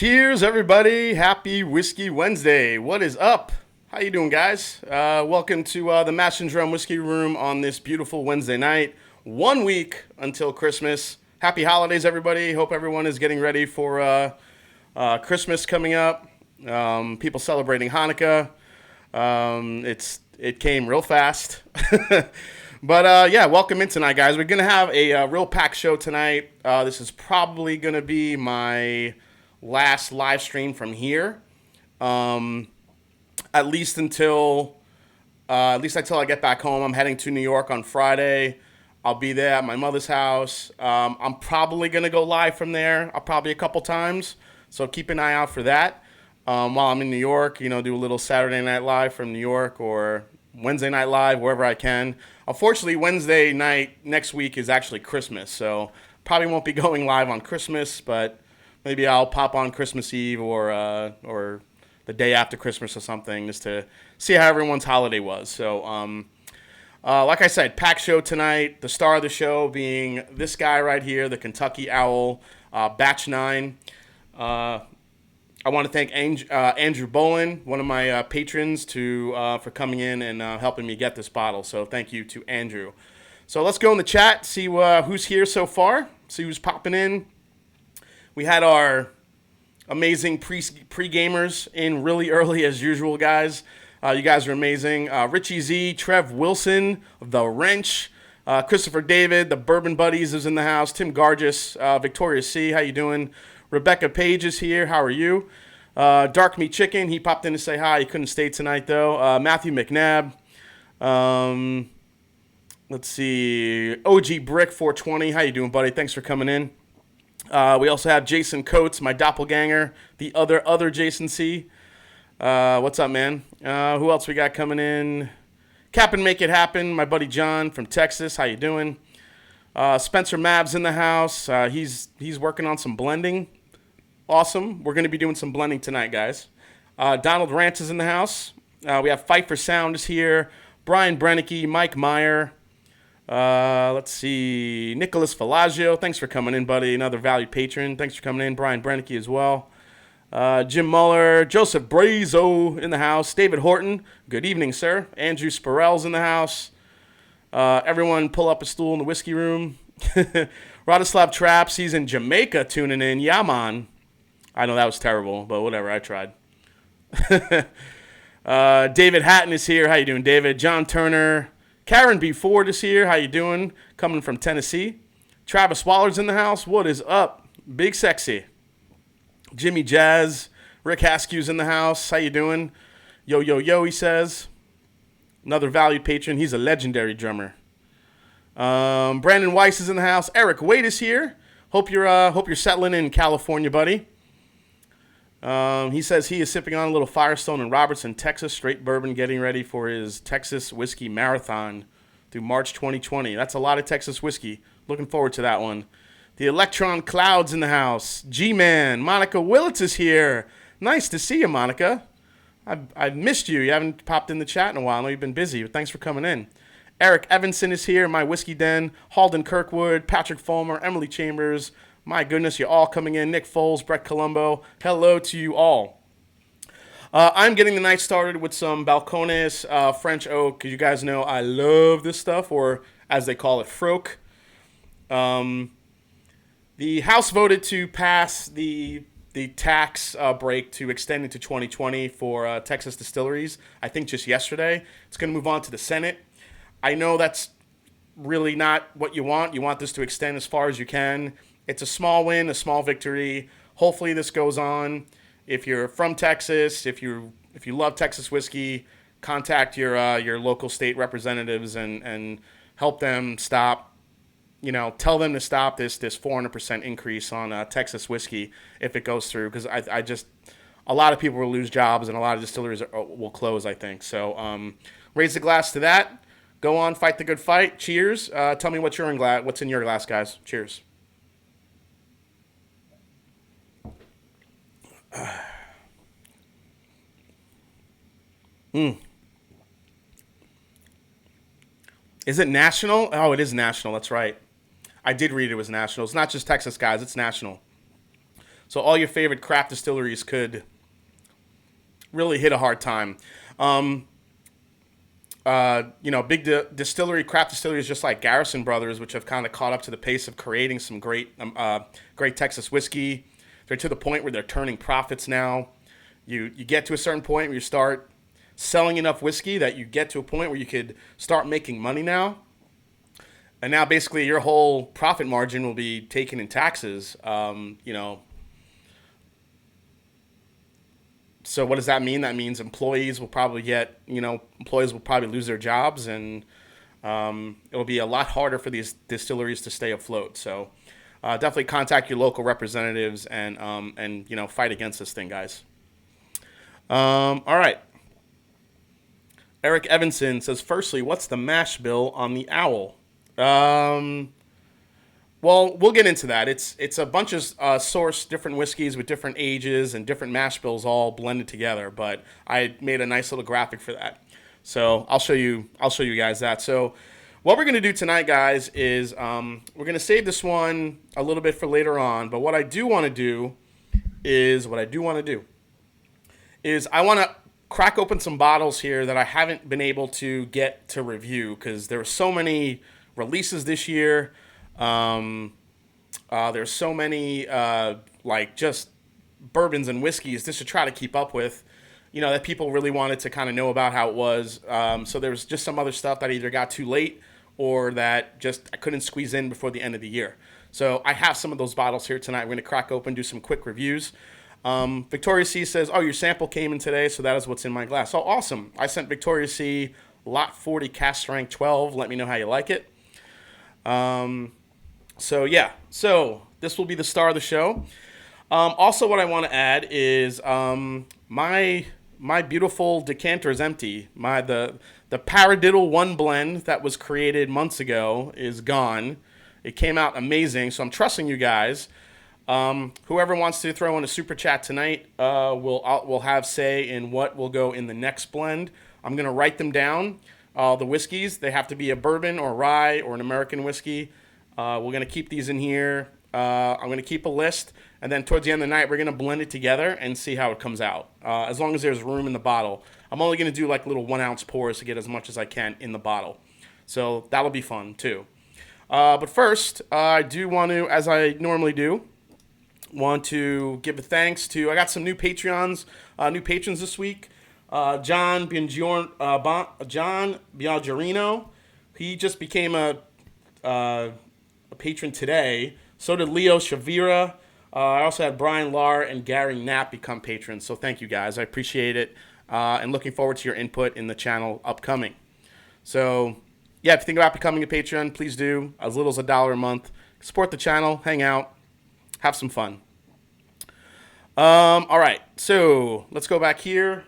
Cheers, everybody. Happy Whiskey Wednesday. What is up? How you doing, guys? Welcome to the Mash and Drum Whiskey Room on this beautiful Wednesday night. 1 week until Christmas. Happy holidays, everybody. Hope everyone is getting ready for Christmas coming up. People celebrating Hanukkah. It came real fast. But yeah, welcome in tonight, guys. We're going to have a real packed show tonight. This is probably going to be my last live stream from here. At least until I get back home. I'm heading to New York on Friday. I'll be there at my mother's house. I'm probably going to go live from there. Probably a couple times. So keep an eye out for that. While I'm in New York, do a little Saturday Night Live from New York or Wednesday Night Live, wherever I can. Unfortunately, Wednesday night next week is actually Christmas, so probably won't be going live on Christmas, but maybe I'll pop on Christmas Eve or the day after Christmas or something just to see how everyone's holiday was. So, like I said, packed show tonight. The star of the show being this guy right here, the Kentucky Owl, Batch 9. I want to thank Andrew Bolin, one of my patrons, for coming in and helping me get this bottle. So thank you to Andrew. So let's go in the chat, see who's here so far, see who's popping in. We had our amazing pre-gamers in really early as usual, guys. You guys are amazing. Richie Z, Trev Wilson, The Wrench, Christopher David, the Bourbon Buddies is in the house. Tim Gargis, Victoria C, how you doing? Rebecca Page is here. How are you? Dark Meat Chicken. He popped in to say hi. He couldn't stay tonight, though. Matthew McNabb. Let's see. OG Brick 420. How you doing, buddy? Thanks for coming in. We also have Jason Coates, my doppelganger. The other Jason C. What's up, man? Who else we got coming in? Cap and Make It Happen. My buddy John from Texas. How you doing? Spencer Mavs in the house. He's working on some blending. Awesome. We're going to be doing some blending tonight, guys. Donald Rance is in the house. We have Fight for Sound is here. Brian Brennicky, Mike Meyer. Let's see. Nicholas Falagio. Thanks for coming in, buddy. Another valued patron. Thanks for coming in. Brian Brennicky as well. Jim Muller. Joseph Brazo in the house. David Horton. Good evening, sir. Andrew Spirell's in the house. Everyone pull up a stool in the whiskey room. Radislav Traps, he's in Jamaica tuning in. Yeah, man. I know that was terrible, but whatever, I tried. David Hatton is here. How you doing, David? John Turner. Karen B. Ford is here. How you doing? Coming from Tennessee. Travis Waller's in the house. What is up? Big Sexy. Jimmy Jazz. Rick Haskew's in the house. How you doing? Yo, yo, yo, he says. Another valued patron. He's a legendary drummer. Brandon Weiss is in the house. Eric Wade is here. Hope you're settling in California, buddy. He says he is sipping on a little Firestone in Robertson, Texas, straight bourbon, getting ready for his Texas Whiskey Marathon through March 2020. That's a lot of Texas whiskey. Looking forward to that one. The Electron Clouds in the house. G-Man. Monica Willits is here. Nice to see you, Monica. I've missed you. You haven't popped in the chat in a while. I know you've been busy, but thanks for coming in. Eric Evanson is here, my whiskey den. Halden Kirkwood, Patrick Fulmer, Emily Chambers. My goodness, you're all coming in. Nick Foles, Brett Colombo. Hello to you all. I'm getting the night started with some Balcones French oak, because you guys know I love this stuff, or as they call it, Froke. The House voted to pass the tax break to extend into 2020 for Texas distilleries, I think just yesterday. It's going to move on to the Senate. I know that's really not what you want. You want this to extend as far as you can. It's a small win, a small victory. Hopefully this goes on. If you're from Texas, if you love Texas whiskey, contact your local state representatives and help them stop. Tell them to stop this 400% increase on Texas whiskey if it goes through, because I just, a lot of people will lose jobs and a lot of distilleries will close, I think. So raise the glass to that. Go on, fight the good fight. Cheers. Tell me what's in your glass, guys. Cheers. Is it national? Oh, it is national. That's right. I did read it was national. It's not just Texas, guys. It's national. So all your favorite craft distilleries could really hit a hard time. Big distillery, craft distilleries just like Garrison Brothers, which have kind of caught up to the pace of creating some great Texas whiskey. They're to the point where they're turning profits now. You get to a certain point where you start selling enough whiskey that you get to a point where you could start making money now. And now basically your whole profit margin will be taken in taxes. So what does that mean? That means employees will probably lose their jobs, and it'll be a lot harder for these distilleries to stay afloat. So definitely contact your local representatives and fight against this thing, guys. All right. Eric Evanson says, firstly, what's the mash bill on the Owl? Well, we'll get into that. It's a bunch of sourced different whiskeys with different ages and different mash bills all blended together. But I made a nice little graphic for that, so I'll show you guys that. So what we're gonna do tonight, guys, is we're gonna save this one a little bit for later on. But what I do want to do is I want to crack open some bottles here that I haven't been able to get to review because there are so many releases this year. There's so many just bourbons and whiskeys just to try to keep up with, that people really wanted to kind of know about how it was. So there's just some other stuff that either got too late or that just I couldn't squeeze in before the end of the year. So I have some of those bottles here tonight. We're going to crack open, do some quick reviews. Victoria C says, oh, your sample came in today, so that is what's in my glass. Oh, awesome. I sent Victoria C Lot 40 Cask Strength 12. Let me know how you like it. So this will be the star of the show. Also, what I want to add is my beautiful decanter is empty. The Paradiddle 1 blend that was created months ago is gone. It came out amazing, so I'm trusting you guys. Whoever wants to throw in a super chat tonight will have say in what will go in the next blend. I'm going to write them down. The whiskeys, they have to be a bourbon or rye or an American whiskey. We're going to keep these in here. I'm going to keep a list. And then towards the end of the night, we're going to blend it together and see how it comes out. As long as there's room in the bottle. I'm only going to do like little 1 ounce pours to get as much as I can in the bottle. So that'll be fun too. But first, I do want to, as I normally do, want to give a thanks to, I got some new patrons this week. John Biaggiorino, he just became a patron today. So did Leo Shavira. I also had Brian Lar and Gary Knapp become patrons. So thank you guys. I appreciate it. And looking forward to your input in the channel upcoming. So yeah, if you think about becoming a patron, please do. As little as $1 a month. Support the channel, hang out, have some fun. All right, so let's go back here.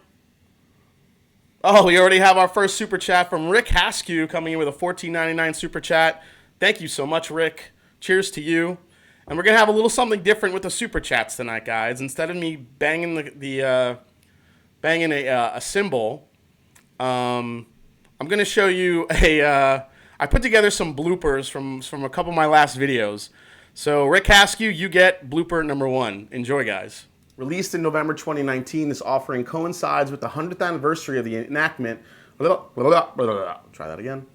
Oh, we already have our first super chat from Rick Haskew coming in with a $14.99 super chat. Thank you so much, Rick. Cheers to you. And we're going to have a little something different with the super chats tonight, guys. Instead of me banging a cymbal, I'm going to show you I put together some bloopers from a couple of my last videos. So, Rick Haskew, you get blooper number 1. Enjoy, guys. Released in November 2019, this offering coincides with the 100th anniversary of the enactment. Try that again.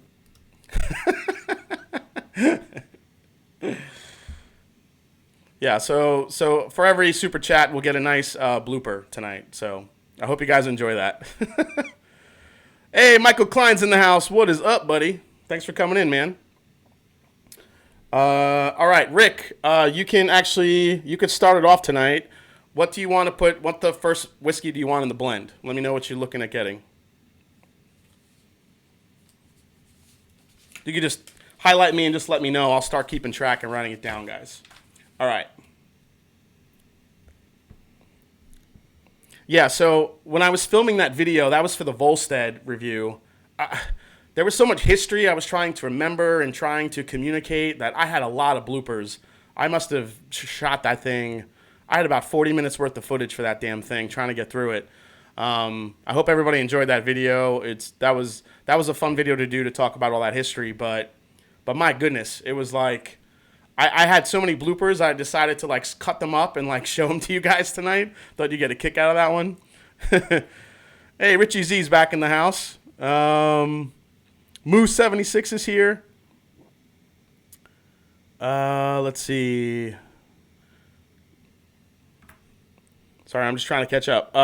Yeah, so for every super chat, we'll get a nice blooper tonight. So I hope you guys enjoy that. Hey, Michael Klein's in the house. What is up, buddy? Thanks for coming in, man. All right, Rick, you could start it off tonight. What do you want to put? What the first whiskey do you want in the blend? Let me know what you're looking at getting. You could just highlight me and just let me know. I'll start keeping track and writing it down, guys. All right. Yeah, so when I was filming that video, that was for the Volstead review. There was so much history I was trying to remember and trying to communicate that I had a lot of bloopers. I must have shot that thing. I had about 40 minutes worth of footage for that damn thing, trying to get through it. I hope everybody enjoyed that video. That was a fun video to do to talk about all that history, but my goodness, it was like I had so many bloopers, I decided to like cut them up and like show them to you guys tonight. Thought you'd get a kick out of that one. Hey, Richie Z's back in the house. Moose76 is here. Let's see. Sorry, I'm just trying to catch up.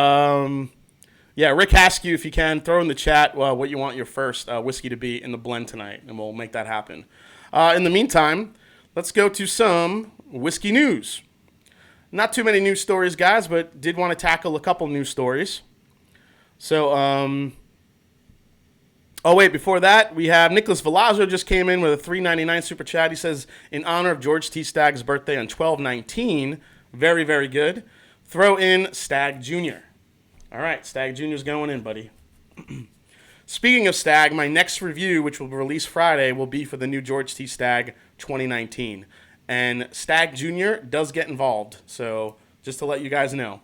Yeah, Rick Askew, if you can, throw in the chat what you want your first whiskey to be in the blend tonight, and we'll make that happen. In the meantime, let's go to some whiskey news. Not too many news stories, guys, but did want to tackle a couple news stories. So, oh, wait, before that, we have Nicholas Velazzo just came in with a $3.99 super chat. He says, in honor of George T. Stagg's birthday on 12/19, very, very good. Throw in Stagg Jr. All right, Stagg Jr.'s going in, buddy. Speaking of Stagg, my next review, which will be released Friday, will be for the new George T. Stagg 2019. And Stagg Jr. does get involved, so just to let you guys know.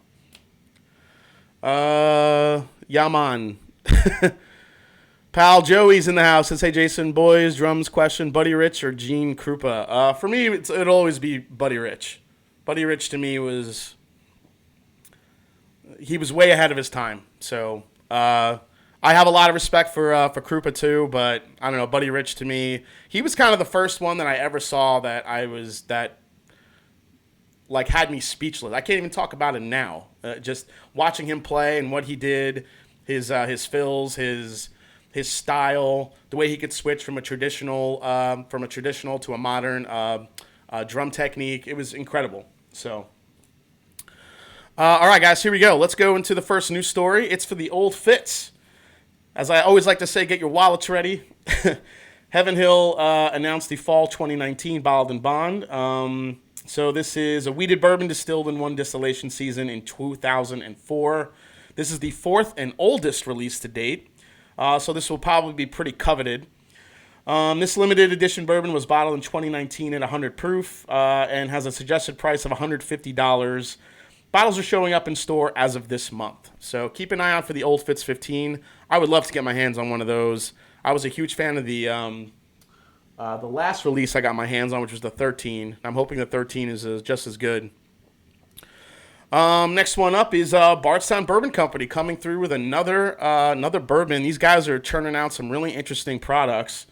Yaman. Pal Joey's in the house. Says, hey, Jason, boys, drums question, Buddy Rich or Gene Krupa? For me, it'll always be Buddy Rich. Buddy Rich, to me, was way ahead of his time. So I have a lot of respect for Krupa too, but I don't know, Buddy Rich to me, he was kind of the first one that I ever saw that like had me speechless. I can't even talk about him now. Just watching him play and what he did, his fills, his style, the way he could switch from a traditional to a modern drum technique, it was incredible. So. All right, guys, here we go. Let's go into the first news story. It's for the old Fitz. As I always like to say, get your wallets ready. Heaven Hill announced the fall 2019 bottled and bond. So this is a wheated bourbon distilled in one distillation season in 2004. This is the fourth and oldest release to date. So this will probably be pretty coveted. This limited edition bourbon was bottled in 2019 at 100 proof and has a suggested price of $150. Bottles are showing up in store as of this month. So keep an eye out for the Old Fitz 15. I would love to get my hands on one of those. I was a huge fan of the last release I got my hands on, which was the 13. I'm hoping the 13 is just as good. Next one up is Bardstown Bourbon Company coming through with another bourbon. These guys are churning out some really interesting products.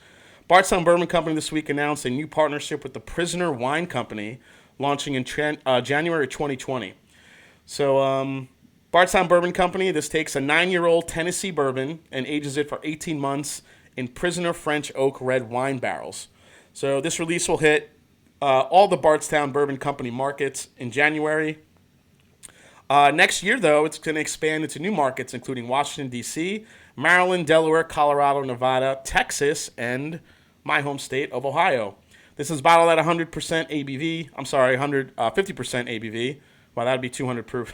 Bardstown Bourbon Company this week announced a new partnership with the Prisoner Wine Company, launching in January 2020. So, Bardstown Bourbon Company, this takes a 9-year-old Tennessee bourbon and ages it for 18 months in Prisoner French Oak red wine barrels. So this release will hit all the Bardstown Bourbon Company markets in January. Next year, though, it's going to expand into new markets, including Washington, D.C., Maryland, Delaware, Colorado, Nevada, Texas, and my home state of Ohio. This is bottled at 100% ABV. I'm sorry, 50% ABV. Wow, that would be 200 proof.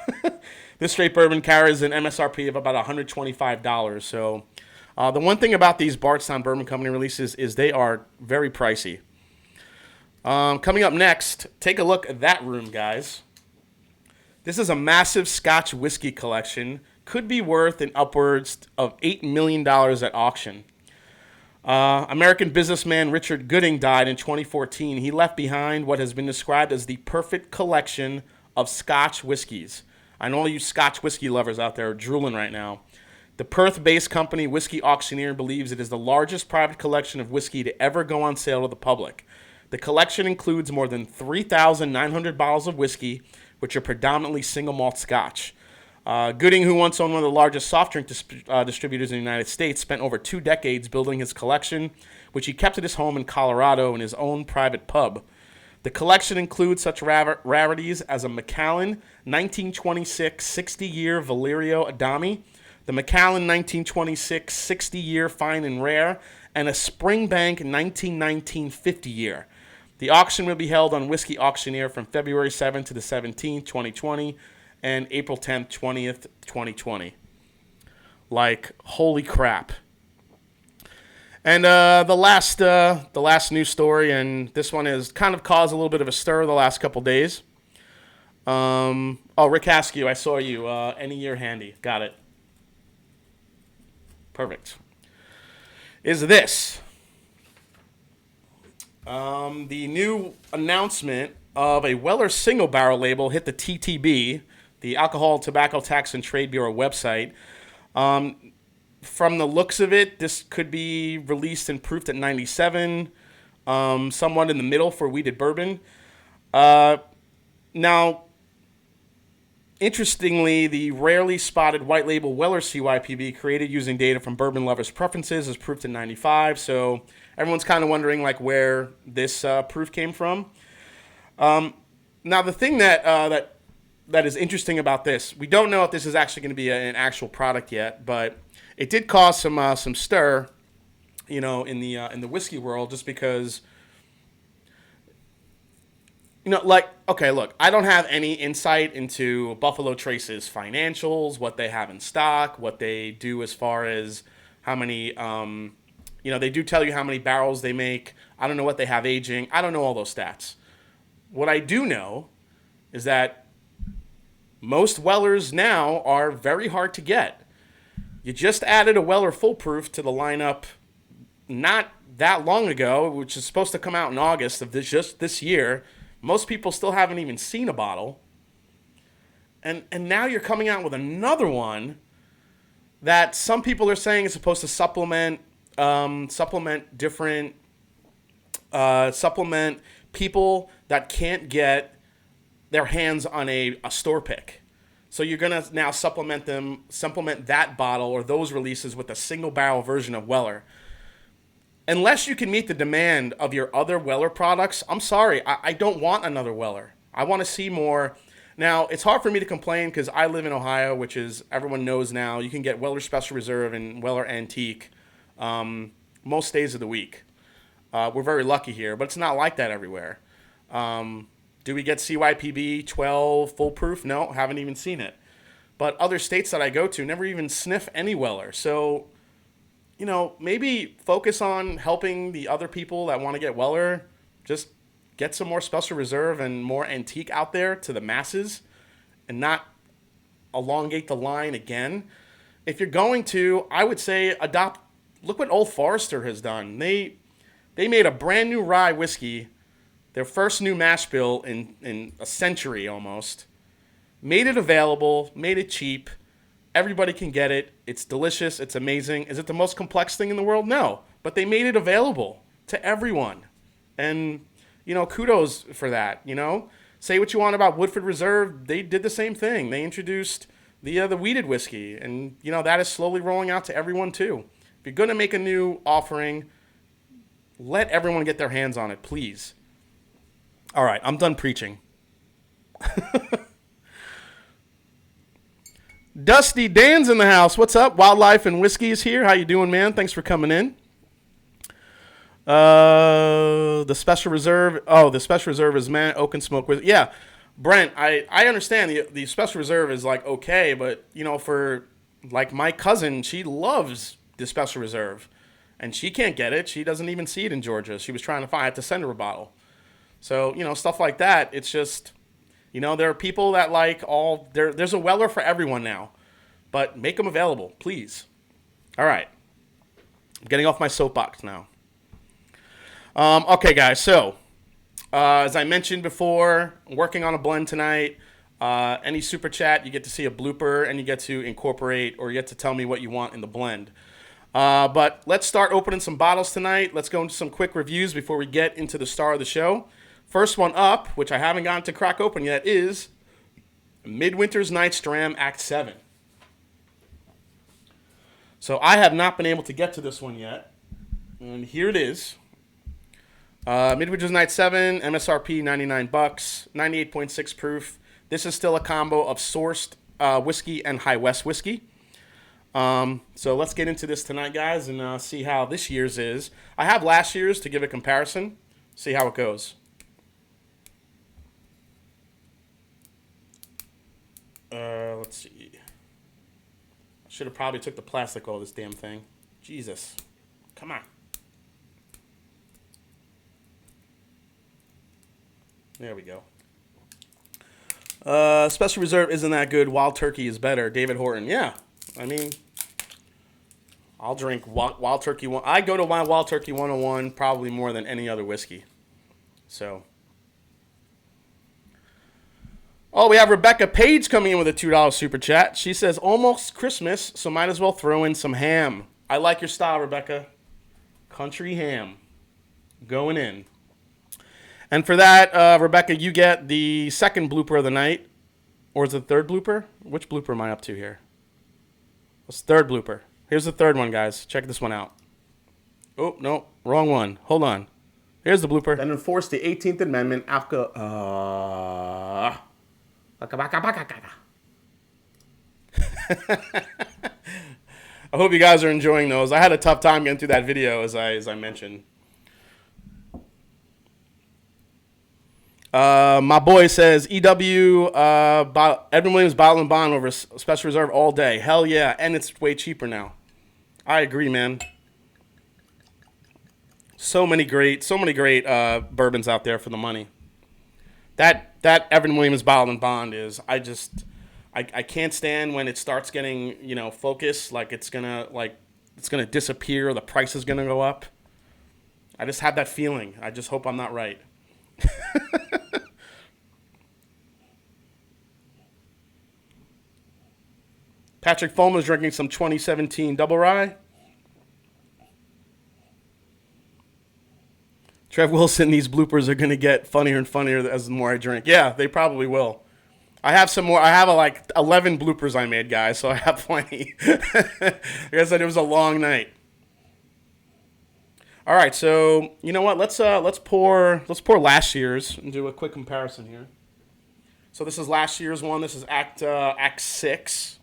This straight bourbon carries an MSRP of about $125. So the one thing about these Bardstown Bourbon Company releases is they are very pricey. Coming up next, take a look at that room, guys. This is a massive Scotch whiskey collection. Could be worth an upwards of $8 million at auction. American businessman Richard Gooding died in 2014. He left behind what has been described as the perfect collection of Scotch whiskeys. I know all you Scotch whiskey lovers out there are drooling right now. The Perth-based company Whiskey Auctioneer believes it is the largest private collection of whiskey to ever go on sale to the public. The collection includes more than 3,900 bottles of whiskey, which are predominantly single malt Scotch. Gooding, who once owned one of the largest soft drink distributors in the United States, spent over 2 decades building his collection, which he kept at his home in Colorado in his own private pub. The collection includes such rarities as a Macallan 1926 60-year Valerio Adami, the Macallan 1926 60-year Fine and Rare, and a Springbank 1919 50-year. The auction will be held on Whiskey Auctioneer from February 7th to the 17th, 2020, and April 10th, 20th, 2020. Like, holy crap. And the last news story, and this one has kind of caused a little bit of a stir the last couple days. Rick Askew, I saw you. Any year handy. Got it. Perfect. Is this The new announcement of a Weller single barrel label hit the TTB, the Alcohol, Tobacco Tax and Trade Bureau website. From the looks of it, this could be released and proofed at 97, somewhat in the middle for wheated bourbon. Now, interestingly, the rarely spotted white label Weller CYPB created using data from bourbon lovers' preferences is proofed at 95. So everyone's kind of wondering like where this proof came from. Now, the thing that is interesting about this, we don't know if this is actually going to be an actual product yet, but it did cause some stir, in the whiskey world, just because. Okay, look, I don't have any insight into Buffalo Trace's financials, what they have in stock, what they do as far as how many, they do tell you how many barrels they make. I don't know what they have aging. I don't know all those stats. What I do know is that most Wellers now are very hard to get. You just added a Weller Full Proof to the lineup not that long ago, which is supposed to come out in August of this year. Most people still haven't even seen a bottle. And now you're coming out with another one that some people are saying is supposed to supplement people that can't get their hands on a store pick. So you're going to now supplement that bottle or those releases with a single barrel version of Weller. Unless you can meet the demand of your other Weller products, I'm sorry, I don't want another Weller. I want to see more. Now, it's hard for me to complain because I live in Ohio, which is, everyone knows now, you can get Weller Special Reserve and Weller Antique most days of the week. We're very lucky here, but it's not like that everywhere. Do we get CYPB 12 Full Proof? No, haven't even seen it. But other states that I go to never even sniff any Weller. So, maybe focus on helping the other people that want to get Weller. Just get some more Special Reserve and more Antique out there to the masses and not elongate the line again. If you're going to, I would say look what Old Forester has done. They made a brand new rye whiskey, their first new mash bill in a century almost, made it available, made it cheap. Everybody can get it. It's delicious. It's amazing. Is it the most complex thing in the world? No. But they made it available to everyone. And, kudos for that, Say what you want about Woodford Reserve. They did the same thing. They introduced the wheated whiskey. And, that is slowly rolling out to everyone too. If you're going to make a new offering, let everyone get their hands on it, please. All right, I'm done preaching. Dusty Dan's in the house. What's up? Wildlife and Whiskey is here. How you doing, man? Thanks for coming in. The Special Reserve. Oh, the Special Reserve is oak and smoke with. Yeah, Brent, I understand the Special Reserve is like okay, but for like my cousin, she loves the Special Reserve, and she can't get it. She doesn't even see it in Georgia. She was trying to find. I had to send her a bottle. So stuff like that. It's just. There are people that like there's a Weller for everyone now, but make them available, please. All right. I'm getting off my soapbox now. Okay, guys. So, as I mentioned before, I'm working on a blend tonight. Any super chat, you get to see a blooper and you get to incorporate or you get to tell me what you want in the blend. But let's start opening some bottles tonight. Let's go into some quick reviews before we get into the star of the show. First one up, which I haven't gotten to crack open yet, is Midwinter's Night's Dram Act 7. So I have not been able to get to this one yet. And here it is. Midwinter's Night 7, MSRP $99, 98.6 proof. This is still a combo of sourced whiskey and High West whiskey. So let's get into this tonight, guys, and see how this year's is. I have last year's to give a comparison, see how it goes. Let's see. I should have probably took the plastic off this damn thing. Jesus. Come on. There we go. Special Reserve isn't that good. Wild Turkey is better. David Horton. Yeah. I mean, I'll drink Wild Turkey. I go to my Wild Turkey 101 probably more than any other whiskey. So, oh, we have Rebecca Page coming in with a $2 super chat. She says, almost Christmas, so might as well throw in some ham. I like your style, Rebecca. Country ham. Going in. And for that, Rebecca, you get the second blooper of the night. Or is it the third blooper? Which blooper am I up to here? It's the third blooper. Here's the third one, guys. Check this one out. Oh, no. Wrong one. Hold on. Here's the blooper. Then enforce the 18th Amendment after... I hope you guys are enjoying those. I had a tough time getting through that video, as I mentioned. My boy says, EW, Edwin Williams Bottle and Bond over Special Reserve all day. Hell yeah, and it's way cheaper now. I agree, man. So many great bourbons out there for the money. That Edwin Williams Bottle and Bond is, I can't stand when it starts getting, focus, like it's gonna disappear, the price is gonna go up. I just have that feeling. I just hope I'm not right. Patrick Fulmer's drinking some 2017 Double Rye. Trev Wilson, these bloopers are going to get funnier and funnier as the more I drink. Yeah, they probably will. I have some more. I have like 11 bloopers I made, guys, so I have plenty. Like I said, it was a long night. All right, so you know what? Let's pour last year's and do a quick comparison here. So this is last year's one. This is Act 6.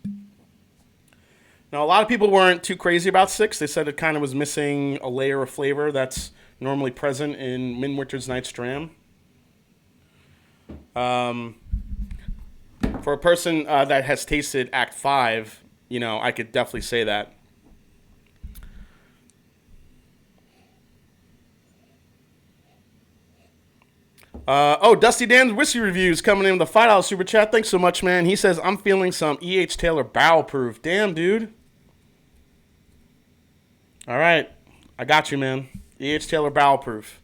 Now, a lot of people weren't too crazy about 6. They said it kind of was missing a layer of flavor that's normally present in Midwinter's Night's Dram. For a person that has tasted Act 5, I could definitely say that. Dusty Dan's Whiskey Reviews coming in with a $5 super chat. Thanks so much, man. He says, I'm feeling some E.H. Taylor barrel proof. Damn, dude. All right. I got you, man. E.H. Taylor barrel proof.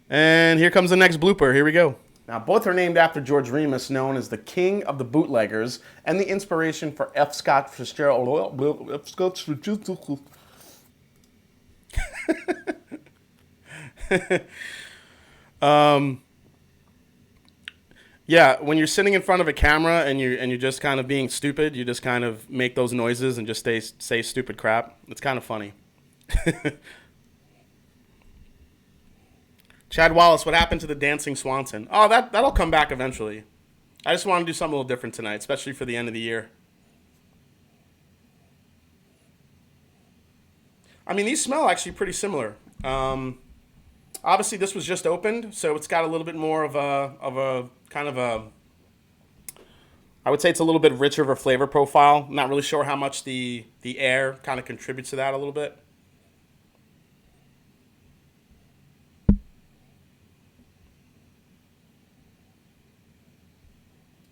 And here comes the next blooper. Here we go. Now, both are named after George Remus, known as the king of the bootleggers and the inspiration for F. Scott Fitzgerald. Yeah, when you're sitting in front of a camera and you're just kind of being stupid, you just kind of make those noises and just say stupid crap. It's kind of funny. Chad Wallace, what happened to the Dancing Swanson? Oh, that'll come back eventually. I just want to do something a little different tonight, especially for the end of the year. I mean, these smell actually pretty similar. Obviously, this was just opened, so it's got a little bit more of a kind of a. I would say it's a little bit richer of a flavor profile. I'm not really sure how much the air kind of contributes to that a little bit.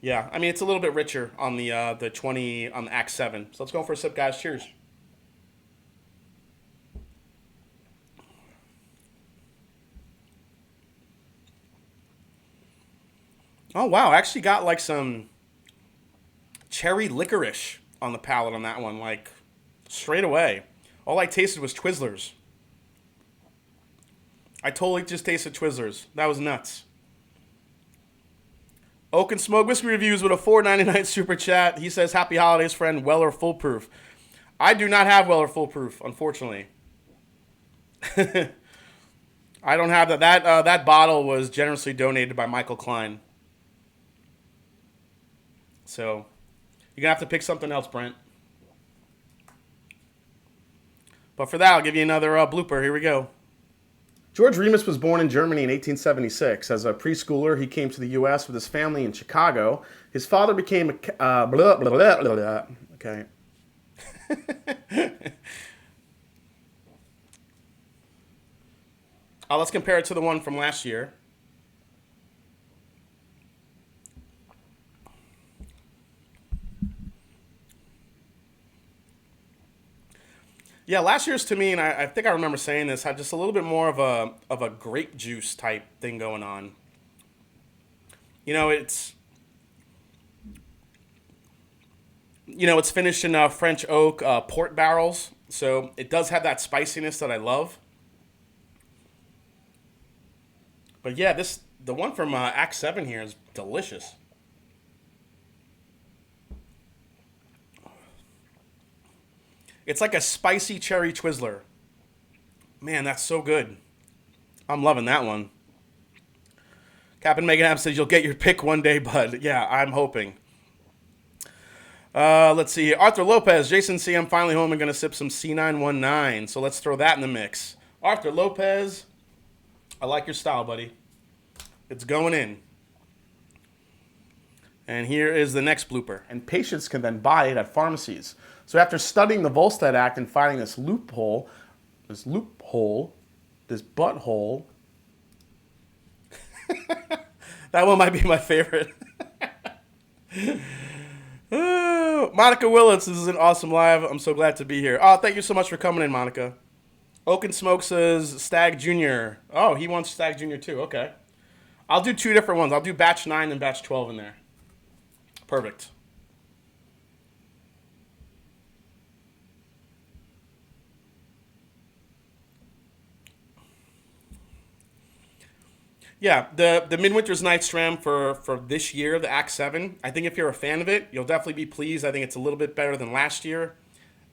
Yeah, I mean, it's a little bit richer on the 20 on the Act 7. So let's go for a sip, guys. Cheers. Oh, wow. I actually got like some cherry licorice on the palate on that one, like straight away. All I tasted was Twizzlers. I totally just tasted Twizzlers. That was nuts. Oak and Smoke Whiskey Reviews with a $4.99 super chat. He says, happy holidays, friend. Weller Foolproof. I do not have Weller Foolproof, unfortunately. I don't have that. That bottle was generously donated by Michael Klein. So you're going to have to pick something else, Brent. But for that, I'll give you another blooper. Here we go. George Remus was born in Germany in 1876. As a preschooler, he came to the U.S. with his family in Chicago. His father became a... Okay. Let's compare it to the one from last year. Yeah, last year's to me, and I think I remember saying this, had just a little bit more of a grape juice type thing going on. You know, it's finished in French oak port barrels, so it does have that spiciness that I love. But yeah, the one from Act 7 here is delicious. It's like a spicy cherry Twizzler. Man, that's so good. I'm loving that one. Captain Megan Ham says you'll get your pick one day, bud. Yeah, I'm hoping. Let's see here. Arthur Lopez, Jason C. I'm finally home and going to sip some C919. So let's throw that in the mix. Arthur Lopez, I like your style, buddy. It's going in. And here is the next blooper. And patients can then buy it at pharmacies. So after studying the Volstead Act and finding this butthole, that one might be my favorite. Monica Willits, this is an awesome live. I'm so glad to be here. Oh, thank you so much for coming in, Monica. Oak and Smoke says Stag Jr. Oh, he wants Stag Jr. too. Okay. I'll do two different ones. I'll do batch 9 and batch 12 in there. Perfect. Yeah, the Midwinter's Night Stram for this year, the Act 7, I think if you're a fan of it, you'll definitely be pleased. I think it's a little bit better than last year.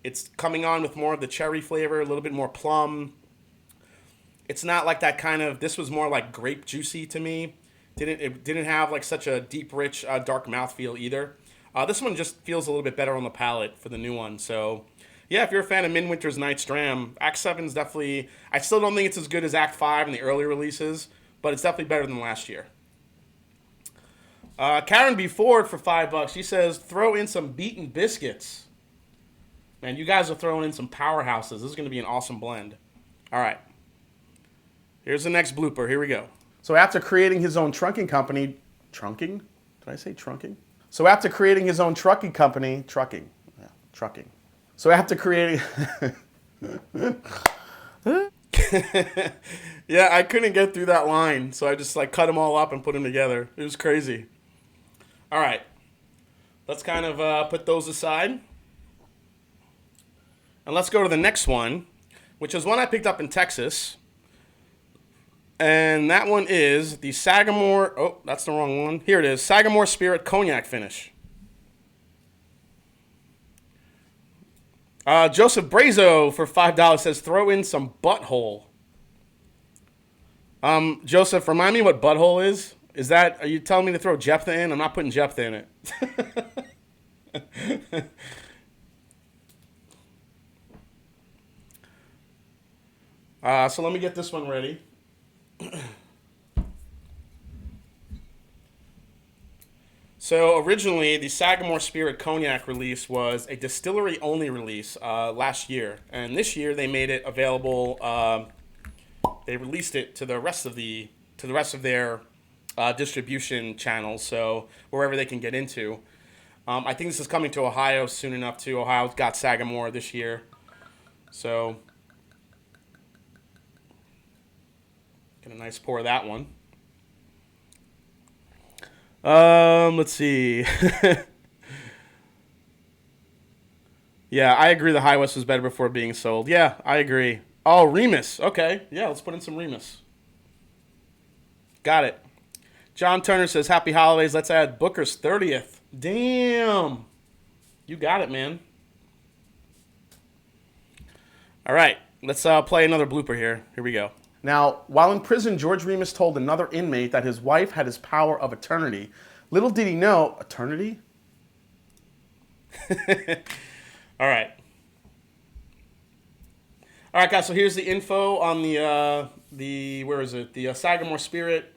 It's coming on with more of the cherry flavor, a little bit more plum. It's not like that kind of, this was more like grape juicy to me. It didn't have like such a deep, rich, dark mouthfeel either. This one just feels a little bit better on the palate for the new one. So, yeah, if you're a fan of Midwinter's Night Stram, Act 7 is definitely, I still don't think it's as good as Act 5 and the early releases, but it's definitely better than last year. Karen B. Ford for $5. She says, throw in some beaten biscuits. Man, you guys are throwing in some powerhouses. This is going to be an awesome blend. All right. Here's the next blooper. Here we go. So after creating his own trunking company, trunking? Did I say trunking? So after creating his own trucking company, trucking. Yeah, trucking. So after creating... Yeah, I couldn't get through that line, so I just like cut them all up and put them together. It was crazy. All right. Let's kind of put those aside. And let's go to the next one, which is one I picked up in Texas. And that one is the Sagamore... Oh, that's the wrong one. Here it is. Sagamore Spirit Cognac Finish. Joseph Brazo for $5 says, throw in some butthole. Joseph, remind me what butthole is. Are you telling me to throw Jephthah in? I'm not putting Jephthah in it. So let me get this one ready. So originally, the Sagamore Spirit Cognac release was a distillery-only release last year, and this year they made it available. They released it to the rest of their distribution channels, so wherever they can get into. I think this is coming to Ohio soon enough too. Ohio's got Sagamore this year, so get a nice pour of that one. Let's see. Yeah, I agree the High West was better before being sold. Yeah, I agree. Oh, Remus. Okay. Yeah, let's put in some Remus. Got it. John Turner says, happy holidays. Let's add Booker's 30th. Damn. You got it, man. All right. Let's play another blooper here. Here we go. Now, while in prison, George Remus told another inmate that his wife had his power of eternity. Little did he know... Eternity? All right. All right, guys, so here's the info on where is it? The Sagamore Spirit.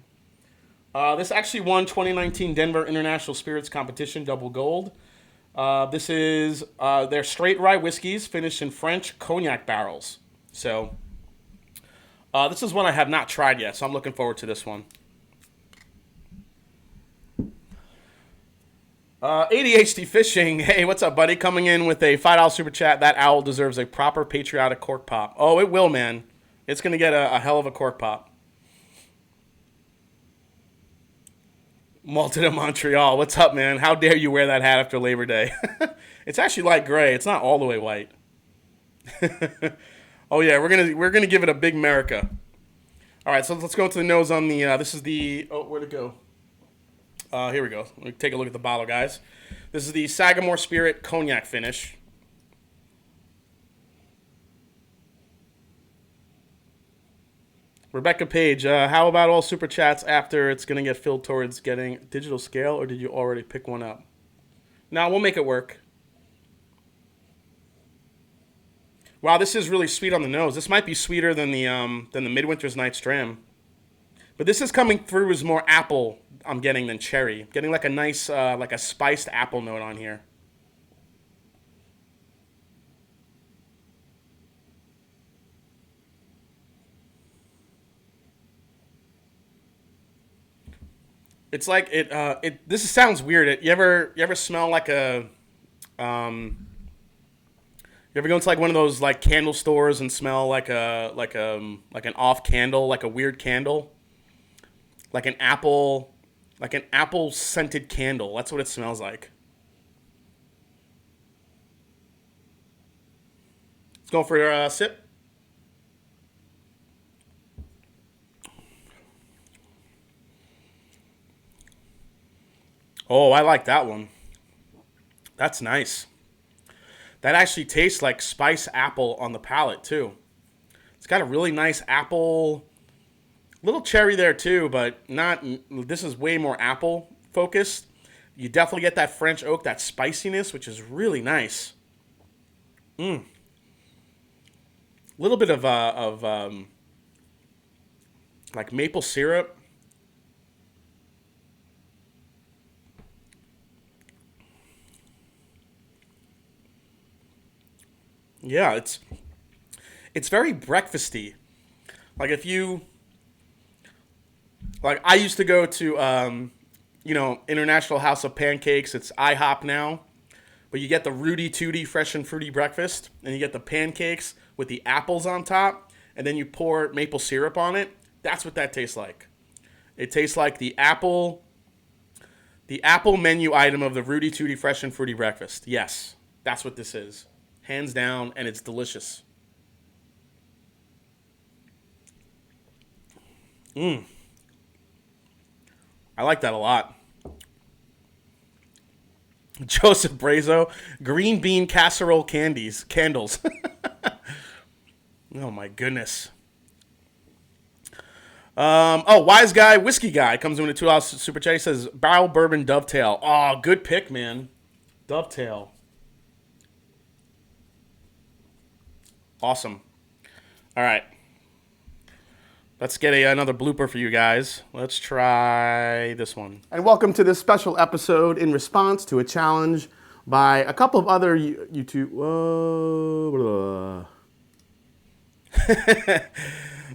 This actually won 2019 Denver International Spirits Competition, double gold. This is their straight rye whiskeys finished in French cognac barrels. So... this is one I have not tried yet, so I'm looking forward to this one. ADHD Fishing. Hey, what's up, buddy? Coming in with a $5 super chat. That owl deserves a proper patriotic cork pop. Oh, it will, man. It's going to get a hell of a cork pop. Malta to Montreal. What's up, man? How dare you wear that hat after Labor Day? It's actually light gray. It's not all the way white. Oh yeah, we're gonna give it a big America. All right, so let's go to the nose on the. This is the. Oh, where'd it go? Here we go. Let me take a look at the bottle, guys. This is the Sagamore Spirit cognac finish. Rebecca Page, how about all super chats after it's going to get filled towards getting digital scale, or did you already pick one up? No, we'll make it work. Wow, this is really sweet on the nose. This might be sweeter than the Midwinter's Night's Dram. But this is coming through as more apple I'm getting than cherry. I'm getting like a nice, like a spiced apple note on here. It's like this sounds weird. You ever smell like a you ever go into like one of those like candle stores and smell like an off candle, like a weird candle, like an apple scented candle. That's what it smells like. Let's go for a sip. Oh, I like that one. That's nice. That actually tastes like spice apple on the palate, too. It's got a really nice apple, little cherry there, too, but not. This is way more apple focused. You definitely get that French oak, that spiciness, which is really nice. A little bit of like maple syrup. Yeah, it's very breakfasty. Like if you like, I used to go to International House of Pancakes. It's IHOP now, but you get the Rudy Tooty fresh and fruity breakfast, and you get the pancakes with the apples on top, and then you pour maple syrup on it. That's what that tastes like. It tastes like the apple menu item of the Rudy Tooty fresh and fruity breakfast. Yes, that's what this is. Hands down, and it's delicious. I like that a lot. Joseph Brazo, green bean casserole candles. Oh my goodness. Wise Guy, Whiskey Guy comes in with a $2 super chat. He says, Barrel Bourbon Dovetail. Oh, good pick, man. Dovetail. Awesome. All right. Let's get another blooper for you guys. Let's try this one. And welcome to this special episode in response to a challenge by a couple of other YouTube. Whoa.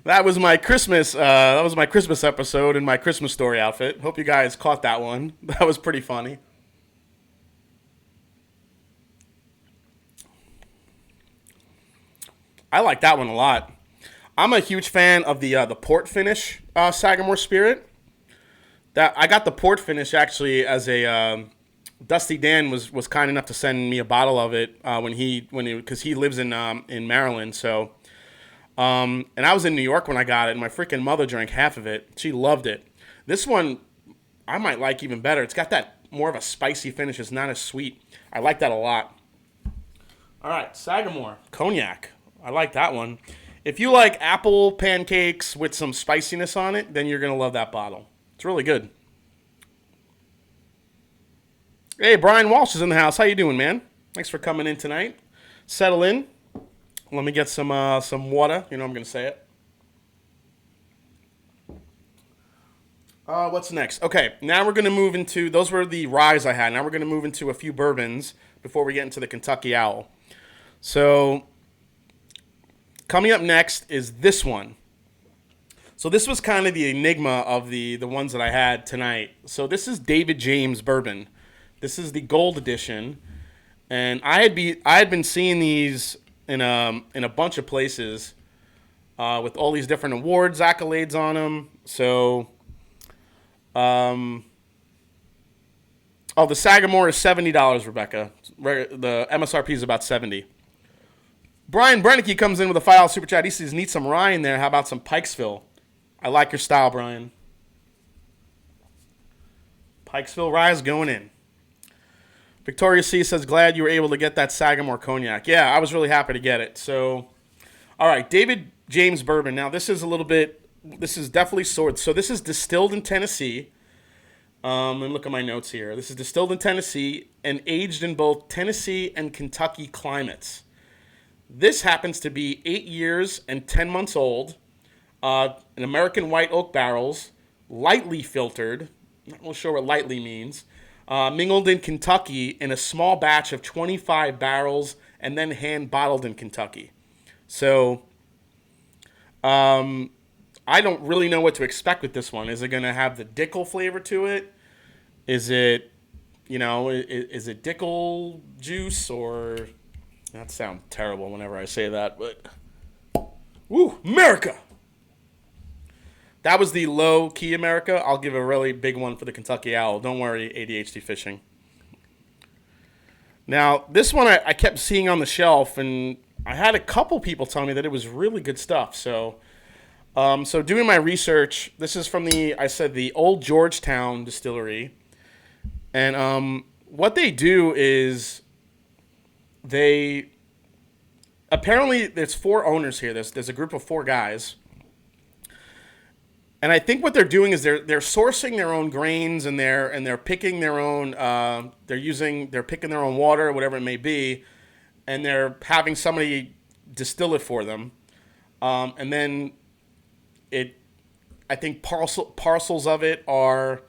That was my Christmas. That was my Christmas episode in my Christmas story outfit. Hope you guys caught that one. That was pretty funny. I like that one a lot. I'm a huge fan of the port finish Sagamore Spirit. That I got the port finish actually as a Dusty Dan was kind enough to send me a bottle of it because he lives in Maryland. So and I was in New York when I got it, and my freaking mother drank half of it. She loved it. This one I might like even better. It's got that more of a spicy finish. It's not as sweet. I like that a lot. All right, Sagamore Cognac. I like that one. If you like apple pancakes with some spiciness on it, then you're going to love that bottle. It's really good. Hey, Brian Walsh is in the house. How you doing, man? Thanks for coming in tonight. Settle in. Let me get some water. You know I'm going to say it. What's next? Okay, now we're going to move into... Those were the ryes I had. Now we're going to move into a few bourbons before we get into the Kentucky Owl. So... Coming up next is this one. So this was kind of the enigma of the ones that I had tonight. So this is David James Bourbon. This is the gold edition, and I had been seeing these in a bunch of places with all these different awards, accolades on them. So, oh, the Sagamore is $70, Rebecca. The MSRP is about 70. Brian Brennicky comes in with a $5 super chat. He says, "Need some rye in there. How about some Pikesville?" I like your style, Brian. Pikesville rye is going in. Victoria C says, "Glad you were able to get that Sagamore cognac." Yeah, I was really happy to get it. So, all right, David James Bourbon. Now, this is definitely sourced. So this is distilled in Tennessee. Let me look at my notes here. This is distilled in Tennessee and aged in both Tennessee and Kentucky climates. This happens to be 8 years and 10 months old, in American white oak barrels, lightly filtered. Not really sure what lightly means. Mingled in Kentucky in a small batch of 25 barrels and then hand bottled in Kentucky. So, I don't really know what to expect with this one. Is it going to have the Dickel flavor to it? Is it, is it Dickel juice or... That sounds terrible whenever I say that, but... Woo, America! That was the low-key America. I'll give a really big one for the Kentucky Owl. Don't worry, ADHD fishing. Now, this one I kept seeing on the shelf, and I had a couple people tell me that it was really good stuff. So doing my research, this is from the Old Georgetown Distillery. And what they do is apparently there's 4 owners here. There's a group of 4 guys. And I think what they're doing is they're sourcing their own grains and they're picking their own they're picking their own water, whatever it may be, and they're having somebody distill it for them. And then I think parcels of it are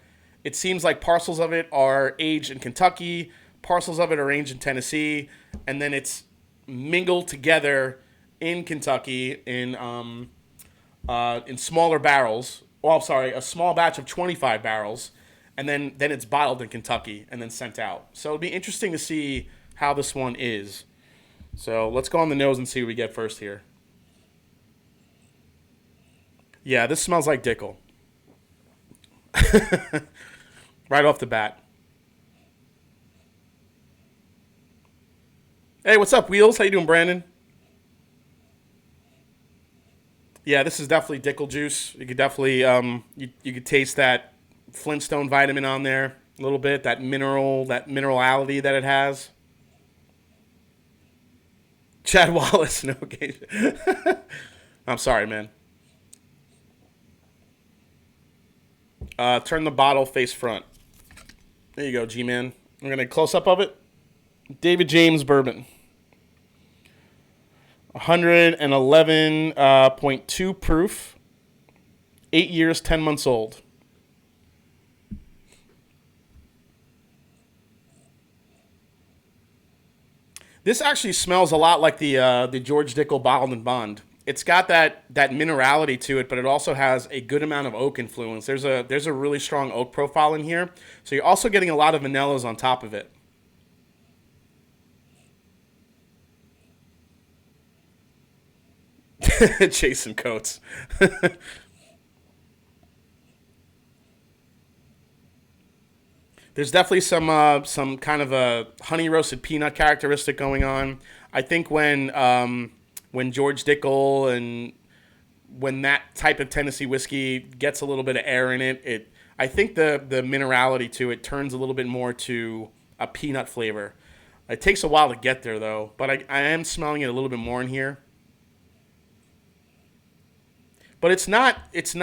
aged in Kentucky, parcels of it are aged in Tennessee, and then it's mingled together in Kentucky in smaller barrels. Well, I'm sorry, a small batch of 25 barrels, and then it's bottled in Kentucky and then sent out. So it'll be interesting to see how this one is. So let's go on the nose and see what we get first here. Yeah, this smells like Dickel. Right off the bat. Hey, what's up, Wheels? How you doing, Brandon? Yeah, this is definitely Dickel juice. You could definitely you could taste that Flintstone vitamin on there a little bit, that minerality that it has. Chad Wallace, no occasion. I'm sorry, man. Turn the bottle face front. There you go, G-Man. I'm going to close up of it. David James Bourbon. 111.2 proof. 8 years, 10 months old. This actually smells a lot like the George Dickel Bottled and Bond. It's got that minerality to it, but it also has a good amount of oak influence. There's a really strong oak profile in here. So you're also getting a lot of vanillas on top of it. Jason Coates. There's definitely some kind of a honey roasted peanut characteristic going on. I think when George Dickel and when that type of Tennessee whiskey gets a little bit of air in it, I think the minerality to it turns a little bit more to a peanut flavor. It takes a while to get there though, but I am smelling it a little bit more in here. But it's not as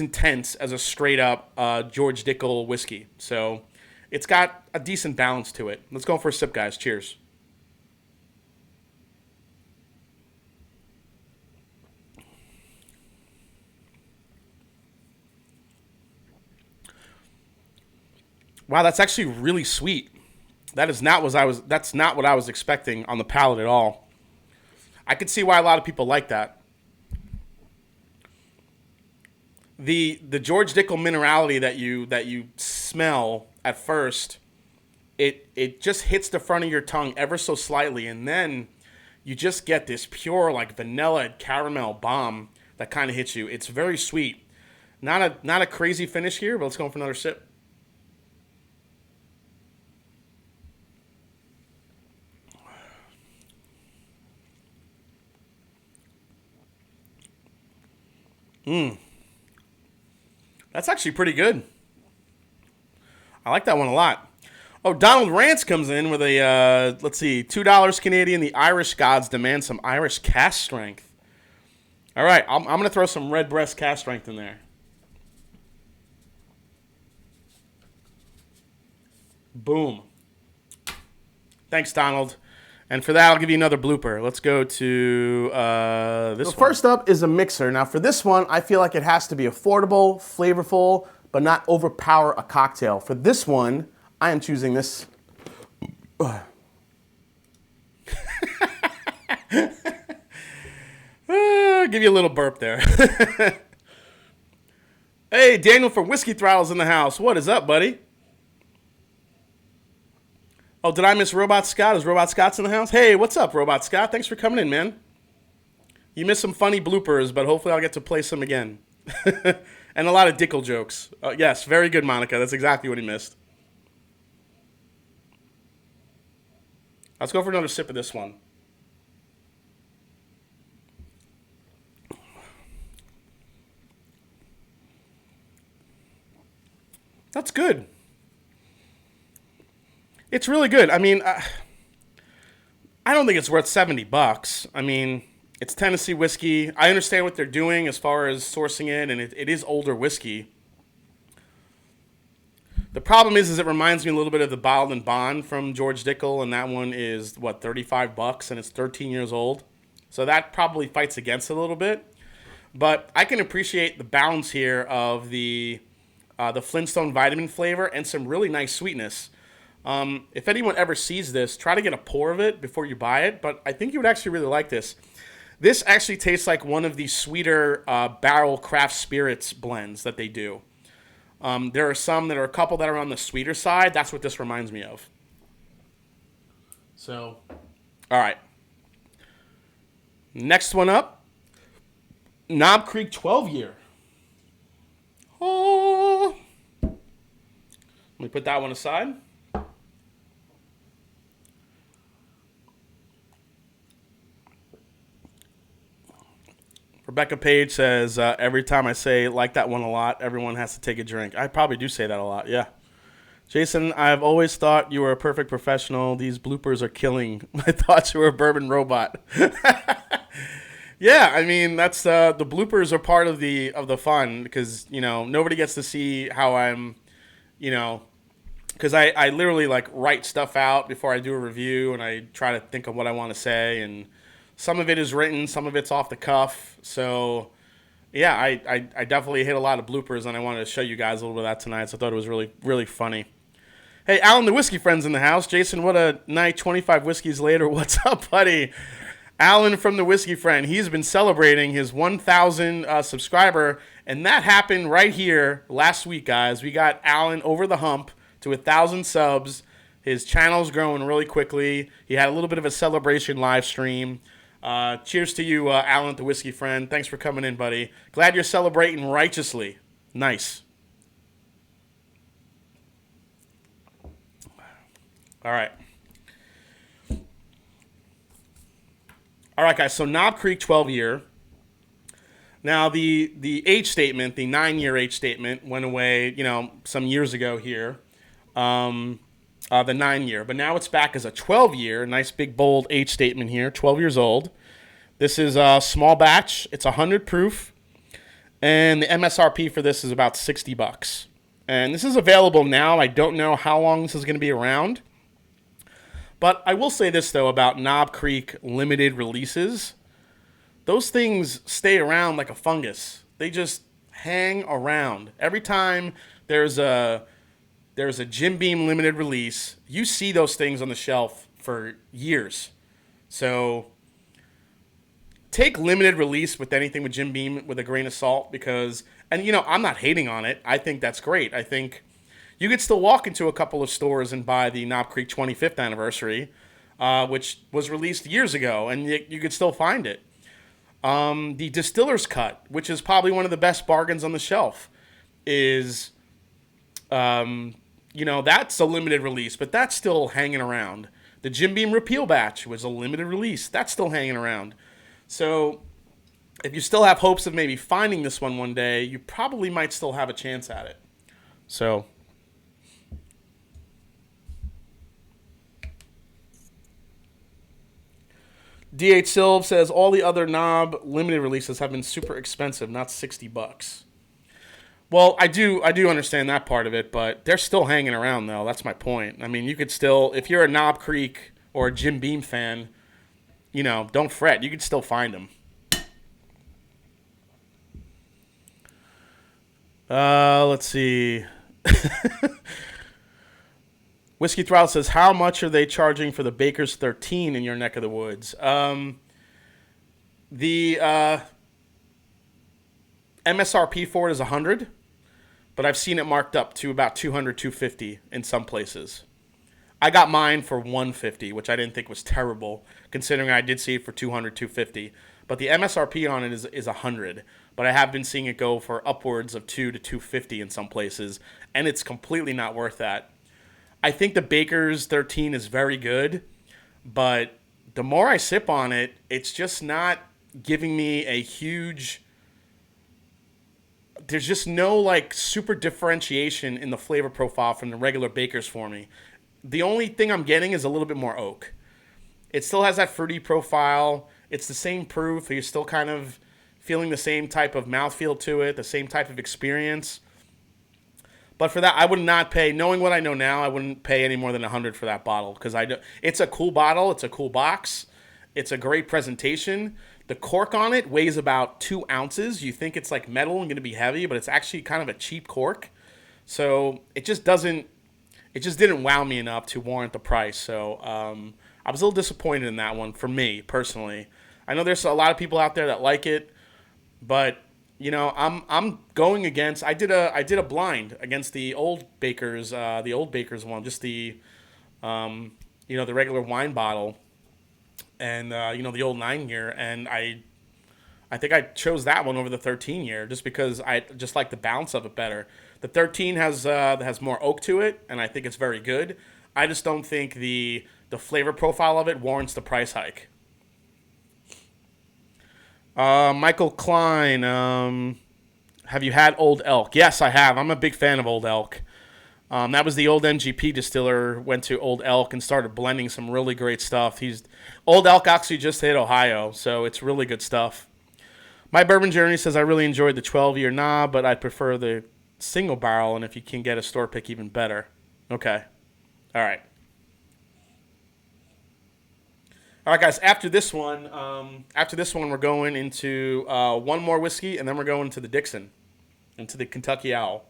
intense as a straight up George Dickel whiskey. So it's got a decent balance to it. Let's go for a sip, guys. Cheers. Wow, that's actually really sweet. That's not what I was expecting on the palate at all. I could see why a lot of people like that. The George Dickel minerality that you smell at first it just hits the front of your tongue ever so slightly, and then you just get this pure like vanilla caramel bomb that kind of hits you. It's very sweet. Not a crazy finish here, but let's go for another sip. That's actually pretty good. I like that one a lot. Oh, Donald Rance comes in with a, let's see, $2 Canadian. The Irish gods demand some Irish cast strength. All right, I'm going to throw some red breast cast strength in there. Boom. Thanks, Donald. And for that, I'll give you another blooper. Let's go to this one. First up is a mixer. Now, for this one, I feel like it has to be affordable, flavorful, but not overpower a cocktail. For this one, I am choosing this. Give you a little burp there. Hey, Daniel from Whiskey Throttles in the house. What is up, buddy? Oh, did I miss Robot Scott? Is Robot Scott's in the house? Hey, what's up, Robot Scott? Thanks for coming in, man. You missed some funny bloopers, but hopefully I'll get to play some again. And a lot of Dickel jokes. Yes, very good, Monica. That's exactly what he missed. Let's go for another sip of this one. That's good. It's really good. I mean, I don't think it's worth $70. I mean, it's Tennessee whiskey. I understand what they're doing as far as sourcing it, and it is older whiskey. The problem is it reminds me a little bit of the Bottled and Bond from George Dickel, and that one is, what, $35, and it's 13 years old. So that probably fights against it a little bit. But I can appreciate the balance here of the Flintstone vitamin flavor and some really nice sweetness. If anyone ever sees this, try to get a pour of it before you buy it, but I think you would actually really like this. This actually tastes like one of the sweeter barrel craft spirits blends that they do. There are a couple that are on the sweeter side. That's what this reminds me of. So, all right. Next one up, Knob Creek 12-year. Oh. Let me put that one aside. Rebecca Page says, every time I say like that one a lot, everyone has to take a drink. I probably do say that a lot, yeah. Jason, I've always thought you were a perfect professional. These bloopers are killing. I thought you were a bourbon robot. Yeah, I mean, that's the bloopers are part of the fun because, you know, nobody gets to see how I'm, you know, because I literally like write stuff out before I do a review and I try to think of what I want to say, and some of it is written, some of it's off the cuff. So, yeah, I definitely hit a lot of bloopers, and I wanted to show you guys a little bit of that tonight. So I thought it was really, really funny. Hey, Alan, the whiskey friend's in the house. Jason, what a night, 25 whiskeys later. What's up, buddy? Alan from the Whiskey Friend. He's been celebrating his 1,000 subscriber, and that happened right here last week, guys. We got Alan over the hump to 1,000 subs. His channel's growing really quickly. He had a little bit of a celebration live stream. Cheers to you, Alan, the Whiskey Friend. Thanks for coming in, buddy. Glad you're celebrating righteously. Nice. All right. All right, guys, so Knob Creek 12-year. Now, the age statement, the 9-year age statement, went away, you know, some years ago here, the 9-year. But now it's back as a 12-year, nice big bold age statement here, 12 years old. This is a small batch. It's 100 proof, and the MSRP for this is about $60. And this is available now. I don't know how long this is going to be around. But I will say this, though, about Knob Creek limited releases. Those things stay around like a fungus. They just hang around. Every time there's a Jim Beam limited release, you see those things on the shelf for years. So take limited release with anything with Jim Beam with a grain of salt because, and, you know, I'm not hating on it. I think that's great. I think You could still walk into a couple of stores and buy the Knob Creek 25th anniversary, which was released years ago, and you could still find it. The Distiller's Cut, which is probably one of the best bargains on the shelf, is, that's a limited release, but that's still hanging around. The Jim Beam Repeal Batch was a limited release. That's still hanging around. So if you still have hopes of maybe finding this one day, you probably might still have a chance at it. So DH Silv says all the other knob limited releases have been super expensive, not $60. Well, I do understand that part of it, but they're still hanging around though. That's my point. I mean, you could still, if you're a Knob Creek or a Jim Beam fan, don't fret. You could still find them. Let's see. Whiskey Throttle says, how much are they charging for the Baker's 13 in your neck of the woods? The MSRP for it is $100, but I've seen it marked up to about $200, $250 in some places. I got mine for $150, which I didn't think was terrible, considering I did see it for $200, $250. But the MSRP on it is $100, but I have been seeing it go for upwards of $200 to $250 in some places, and it's completely not worth that. I think the Baker's 13 is very good, but the more I sip on it, it's just not giving me a huge... There's just no, super differentiation in the flavor profile from the regular Baker's for me. The only thing I'm getting is a little bit more oak. It still has that fruity profile. It's the same proof. You're still kind of feeling the same type of mouthfeel to it, the same type of experience. But for that, I would not pay, knowing what I know now, I wouldn't pay any more than $100 for that bottle. Because it's a cool bottle. It's a cool box. It's a great presentation. The cork on it weighs about 2 ounces. You think it's like metal and going to be heavy, but it's actually kind of a cheap cork. So it just didn't wow me enough to warrant the price. So I was a little disappointed in that one for me, personally. I know there's a lot of people out there that like it, but... I'm going against. I did a blind against the old Baker's one, just the the regular wine bottle, and the old 9-year, and I think I chose that one over the 13-year just because I just like the balance of it better. The 13 has more oak to it, and I think it's very good. I just don't think the flavor profile of it warrants the price hike. Michael Klein, have you had Old Elk? Yes, I have. I'm a big fan of Old Elk. That was the old MGP distiller, went to Old Elk and started blending some really great stuff. Old Elk actually just hit Ohio, so it's really good stuff. My Bourbon Journey says, I really enjoyed the 12-year knob, but I'd prefer the single barrel, and if you can get a store pick, even better. Okay. All right. All right, guys, after this one, we're going into one more whiskey, and then we're going to the Dixon, into the Kentucky Owl.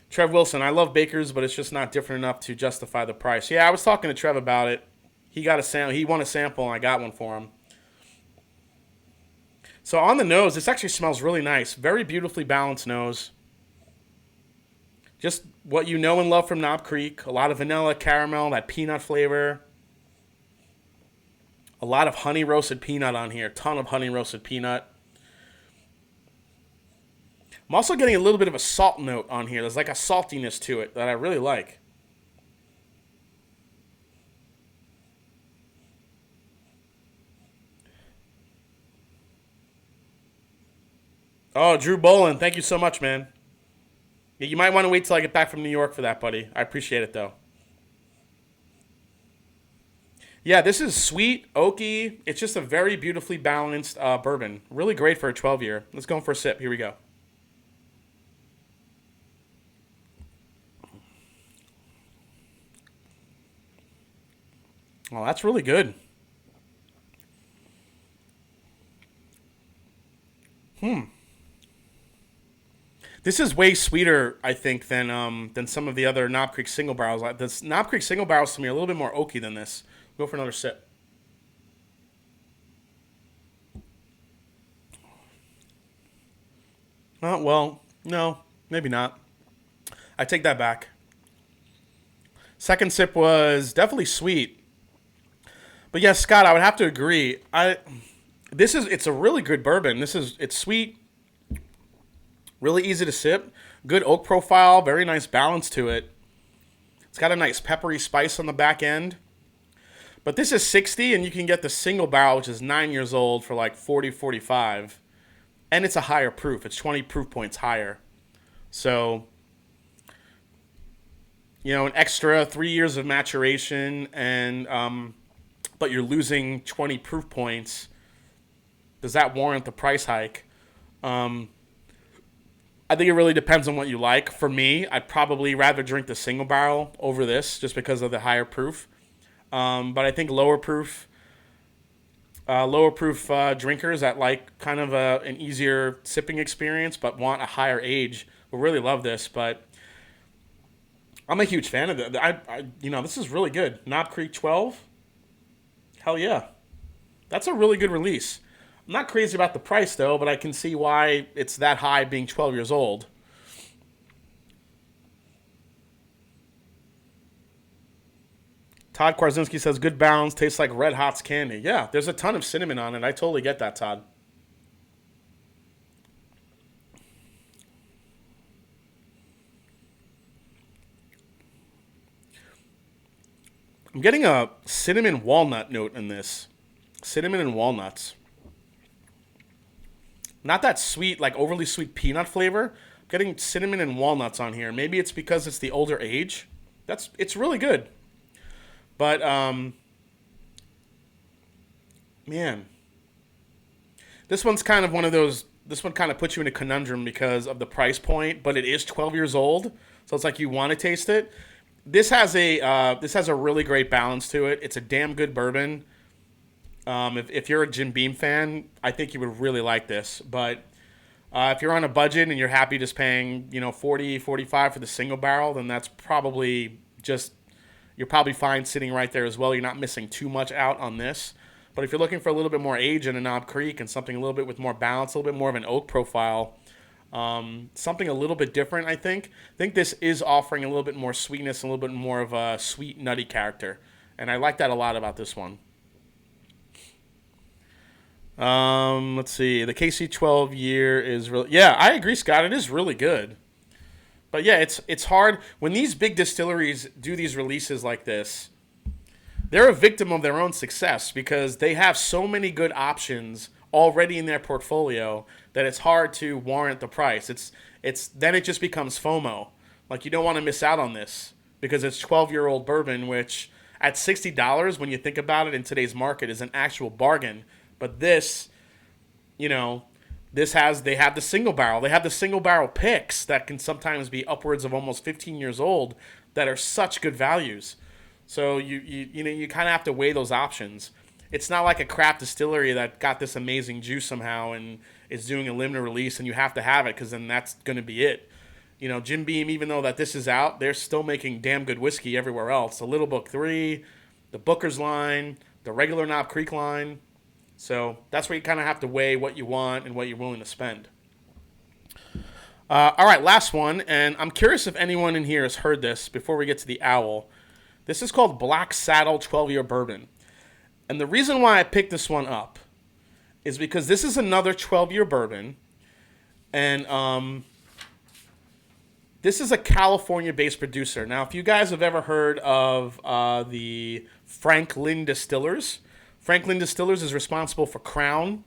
Trev Wilson, I love Baker's, but it's just not different enough to justify the price. Yeah, I was talking to Trev about it. He won a sample, and I got one for him. So on the nose, this actually smells really nice. Very beautifully balanced nose. Just what you know and love from Knob Creek. A lot of vanilla, caramel, that peanut flavor. A lot of honey roasted peanut on here. Ton of honey roasted peanut. I'm also getting a little bit of a salt note on here. There's like a saltiness to it that I really like. Oh, Drew Bolin, thank you so much, man. Yeah, you might want to wait till I get back from New York for that, buddy. I appreciate it, though. Yeah, this is sweet, oaky. It's just a very beautifully balanced bourbon. Really great for a 12-year. Let's go in for a sip. Here we go. Oh, that's really good. This is way sweeter, I think, than some of the other Knob Creek single barrels. This Knob Creek single barrels to me are a little bit more oaky than this. Go for another sip. Well, no. Maybe not. I take that back. Second sip was definitely sweet. But yes, Scott, I would have to agree. It's a really good bourbon. It's sweet, really easy to sip, good oak profile, very nice balance to it. It's got a nice peppery spice on the back end. But this is 60, and you can get the single barrel, which is 9 years old, for like 40, 45. And it's a higher proof. It's 20 proof points higher. So, an extra 3 years of maturation, and but you're losing 20 proof points. Does that warrant the price hike? I think it really depends on what you like. For me, I'd probably rather drink the single barrel over this just because of the higher proof. But I think lower proof drinkers that like kind of an easier sipping experience but want a higher age will really love this. But I'm a huge fan of it. This is really good. Knob Creek 12. Hell yeah. That's a really good release. I'm not crazy about the price, though, but I can see why it's that high being 12 years old. Todd Kwarzinski says, good balance, tastes like Red Hot's candy. Yeah, there's a ton of cinnamon on it. I totally get that, Todd. I'm getting a cinnamon walnut note in this. Cinnamon and walnuts. Not that sweet, like overly sweet peanut flavor. I'm getting cinnamon and walnuts on here. Maybe it's because it's the older age. It's really good. But, man. This one's kind of one of those, this one kind of puts you in a conundrum because of the price point, but it is 12 years old. So it's like you want to taste it. This has a really great balance to it. It's a damn good bourbon. If you're a Jim Beam fan, I think you would really like this. But if you're on a budget and you're happy just paying, 40, 45 for the single barrel, then that's probably you're probably fine sitting right there as well. You're not missing too much out on this. But if you're looking for a little bit more age in a Knob Creek and something a little bit with more balance, a little bit more of an oak profile, something a little bit different, I think this is offering a little bit more sweetness, a little bit more of a sweet, nutty character. And I like that a lot about this one. Let's see. The KC 12 year is really... Yeah, I agree, Scott. It is really good. But yeah, it's hard. When these big distilleries do these releases like this, they're a victim of their own success because they have so many good options already in their portfolio that it's hard to warrant the price. Then it just becomes FOMO. Like, you don't want to miss out on this because it's 12-year-old bourbon, which at $60, when you think about it in today's market, is an actual bargain. But this, they have the single barrel. They have the single barrel picks that can sometimes be upwards of almost 15 years old that are such good values. So you kind of have to weigh those options. It's not like a craft distillery that got this amazing juice somehow and is doing a limited release and you have to have it because then that's going to be it. Jim Beam, even though that this is out, they're still making damn good whiskey everywhere else. The Little Book 3, the Booker's line, the regular Knob Creek line. So that's where you kind of have to weigh what you want and what you're willing to spend. All right, last one. And I'm curious if anyone in here has heard this before we get to the owl. This is called Black Saddle 12-Year Bourbon. And the reason why I picked this one up is because this is another 12-year bourbon. And this is a California-based producer. Now, if you guys have ever heard of the Franklin Distillers... Franklin Distillers is responsible for Crown.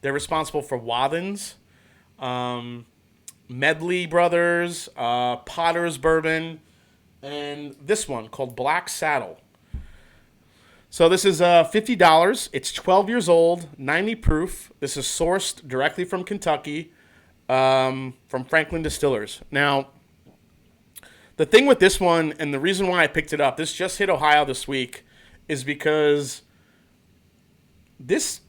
They're responsible for Wathins, Medley Brothers, Potter's Bourbon, and this one called Black Saddle. So this is $50. It's 12 years old, 90 proof. This is sourced directly from Kentucky, from Franklin Distillers. Now, the thing with this one, and the reason why I picked it up, this just hit Ohio this week, is because this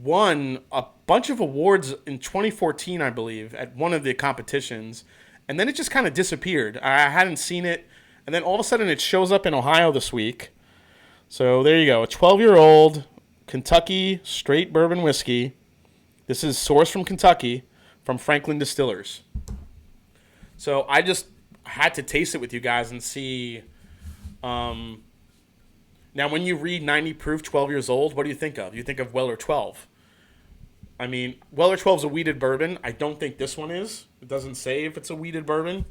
won a bunch of awards in 2014, I believe, at one of the competitions, and then it just kind of disappeared. I hadn't seen it, and then all of a sudden it shows up in Ohio this week. So there you go, a 12-year-old Kentucky straight bourbon whiskey. This is sourced from Kentucky, from Franklin Distillers. So I just had to taste it with you guys and see. Now, when you read 90 proof, 12 years old, what do you think of? You think of Weller 12. I mean, Weller 12 is a wheated bourbon. I don't think this one is. It doesn't say if it's a wheated bourbon.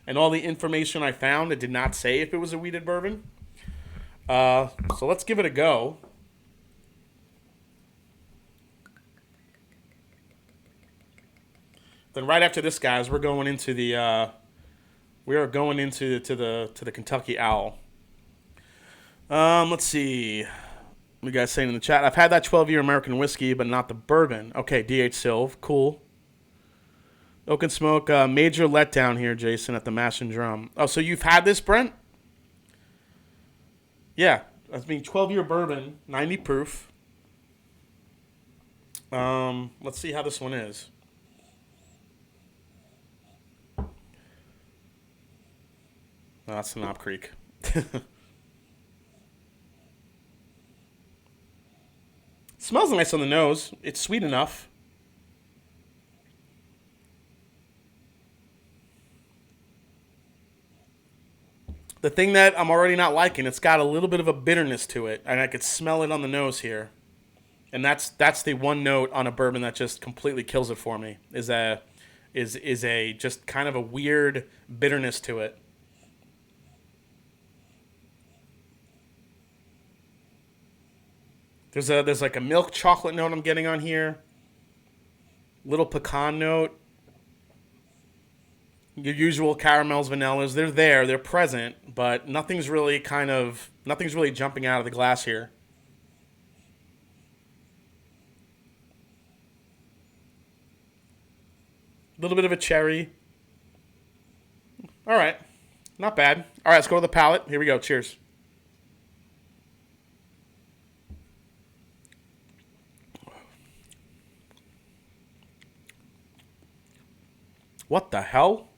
And all the information I found, it did not say if it was a wheated bourbon. So let's give it a go. Then right after this, guys, we're going into the to the Kentucky Owl. Let's see. What you guys saying in the chat? I've had that 12-year American whiskey, but not the bourbon. Okay, DH Silv, cool. Oak and Smoke, major letdown here, Jason, at the Mash and Drum. Oh, so you've had this, Brent? Yeah, that's being 12-year bourbon, 90 proof. Let's see how this one is. Oh, that's the Knob Creek. Smells nice on the nose. It's sweet enough. The thing that I'm already not liking, it's got a little bit of a bitterness to it, and I could smell it on the nose here. And that's the one note on a bourbon that just completely kills it for me. Is a just kind of a weird bitterness to it. There's like a milk chocolate note I'm getting on here. Little pecan note. Your usual caramels, vanillas, they're present, but nothing's really jumping out of the glass here. A little bit of a cherry. All right. Not bad. All right, let's go to the palate. Here we go. Cheers. What the hell?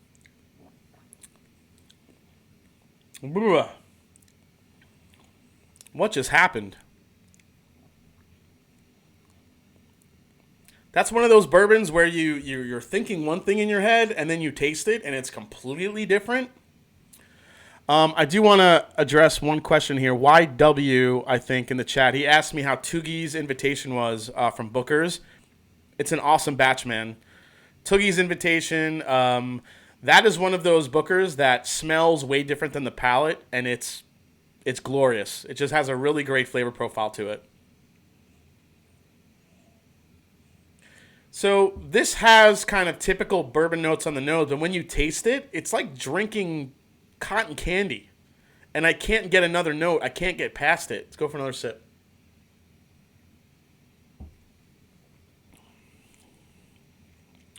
What just happened? That's one of those bourbons where you're thinking one thing in your head and then you taste it and it's completely different. I do want to address one question here. YW, I think, in the chat. He asked me how Toogie's invitation was from Booker's. It's an awesome batch, man. Toogie's invitation, that is one of those Bookers that smells way different than the palate, and it's glorious. It just has a really great flavor profile to it. So this has kind of typical bourbon notes on the nose, but when you taste it, it's like drinking cotton candy. And I can't get another note. I can't get past it. Let's go for another sip.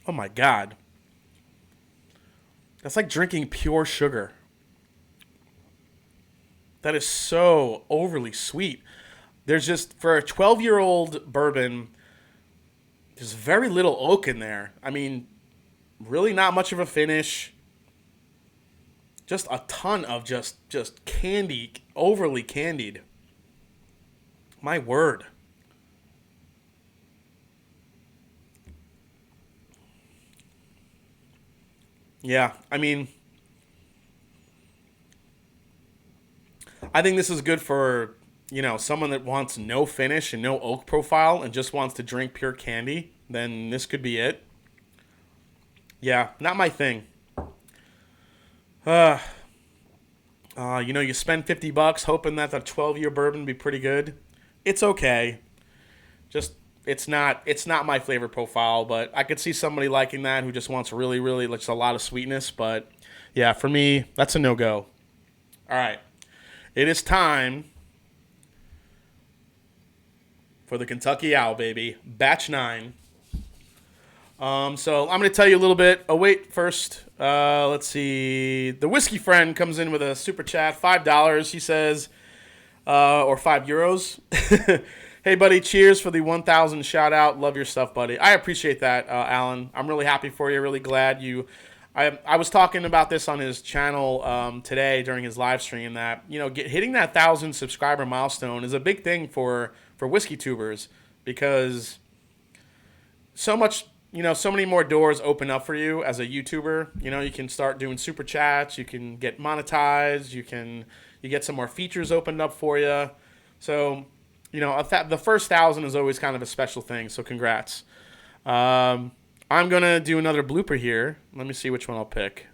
Oh my God. That's like drinking pure sugar. That is so overly sweet. There's just, for a 12-year-old bourbon, there's very little oak in there. I mean, really not much of a finish. Just a ton of just candy, overly candied. My word. Yeah, I mean, I think this is good for, someone that wants no finish and no oak profile and just wants to drink pure candy. Then this could be it. Yeah, not my thing. You spend $50 hoping that the 12-year bourbon would be pretty good. It's okay. Just it's not my flavor profile, but I could see somebody liking that who just wants really, really just a lot of sweetness. But yeah, for me, that's a no-go. All right. It is time for the Kentucky Owl, baby. Batch 9. So I'm going to tell you a little bit. Oh, wait, first, let's see. The Whiskey Friend comes in with a super chat, $5. He says, or €5. Hey, buddy, cheers for the 1,000 shout out. Love your stuff, buddy. I appreciate that, Alan. I'm really happy for you. Really glad you. I was talking about this on his channel today during his live stream that, hitting that 1,000 subscriber milestone is a big thing for whiskey tubers because so much, so many more doors open up for you as a YouTuber. You can start doing super chats. You can get monetized. You get some more features opened up for you. So, the first 1,000 is always kind of a special thing. So congrats. I'm going to do another blooper here. Let me see which one I'll pick.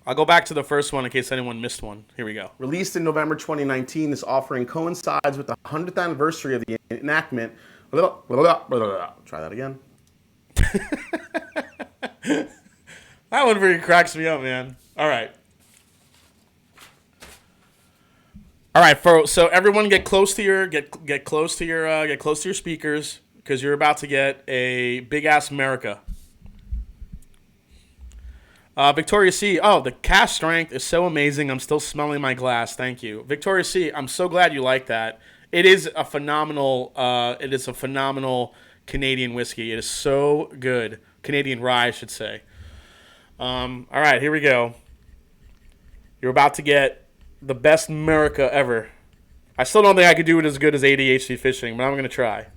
I'll go back to the first one in case anyone missed one. Here we go. Released in November 2019, this offering coincides with the 100th anniversary of the enactment. Try that again. That one really cracks me up, man. All right. So everyone get close to your speakers because you're about to get a big ass America. Victoria C. Oh, the cast strength is so amazing. I'm still smelling my glass. Thank you, Victoria C. I'm so glad you like that. It is a phenomenal. Canadian whiskey. It is so good. Canadian rye, I should say. All right, here we go. You're about to get the best America ever. I still don't think I could do it as good as ADHD fishing, but I'm gonna try.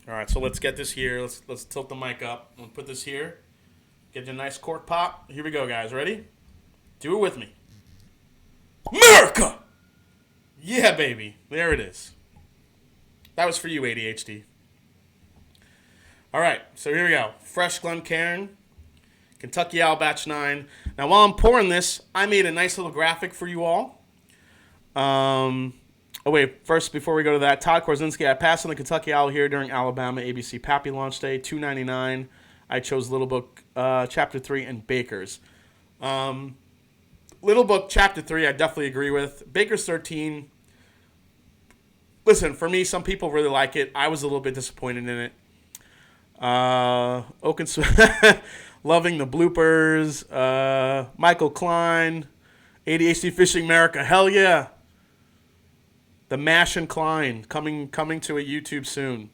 All right, so let's get this here. Let's tilt the mic up. We'll put this here. Get a nice cork pop. Here we go, guys. Ready? Do it with me. America! Yeah, baby. There it is. That was for you, ADHD. All right, so here we go. Fresh Glencairn, Kentucky Owl Batch 9. Now, while I'm pouring this, I made a nice little graphic for you all. First, before we go to that, Todd Korzinski, I passed on the Kentucky Owl here during Alabama ABC Pappy launch day, $2.99. I chose Little Book Chapter 3 and Baker's. Little Book Chapter 3, I definitely agree with. Baker's 13. Listen, for me, some people really like it. I was a little bit disappointed in it. Loving the bloopers. Michael Klein. ADHD Fishing America. Hell yeah. The Mash and Klein coming to a YouTube soon.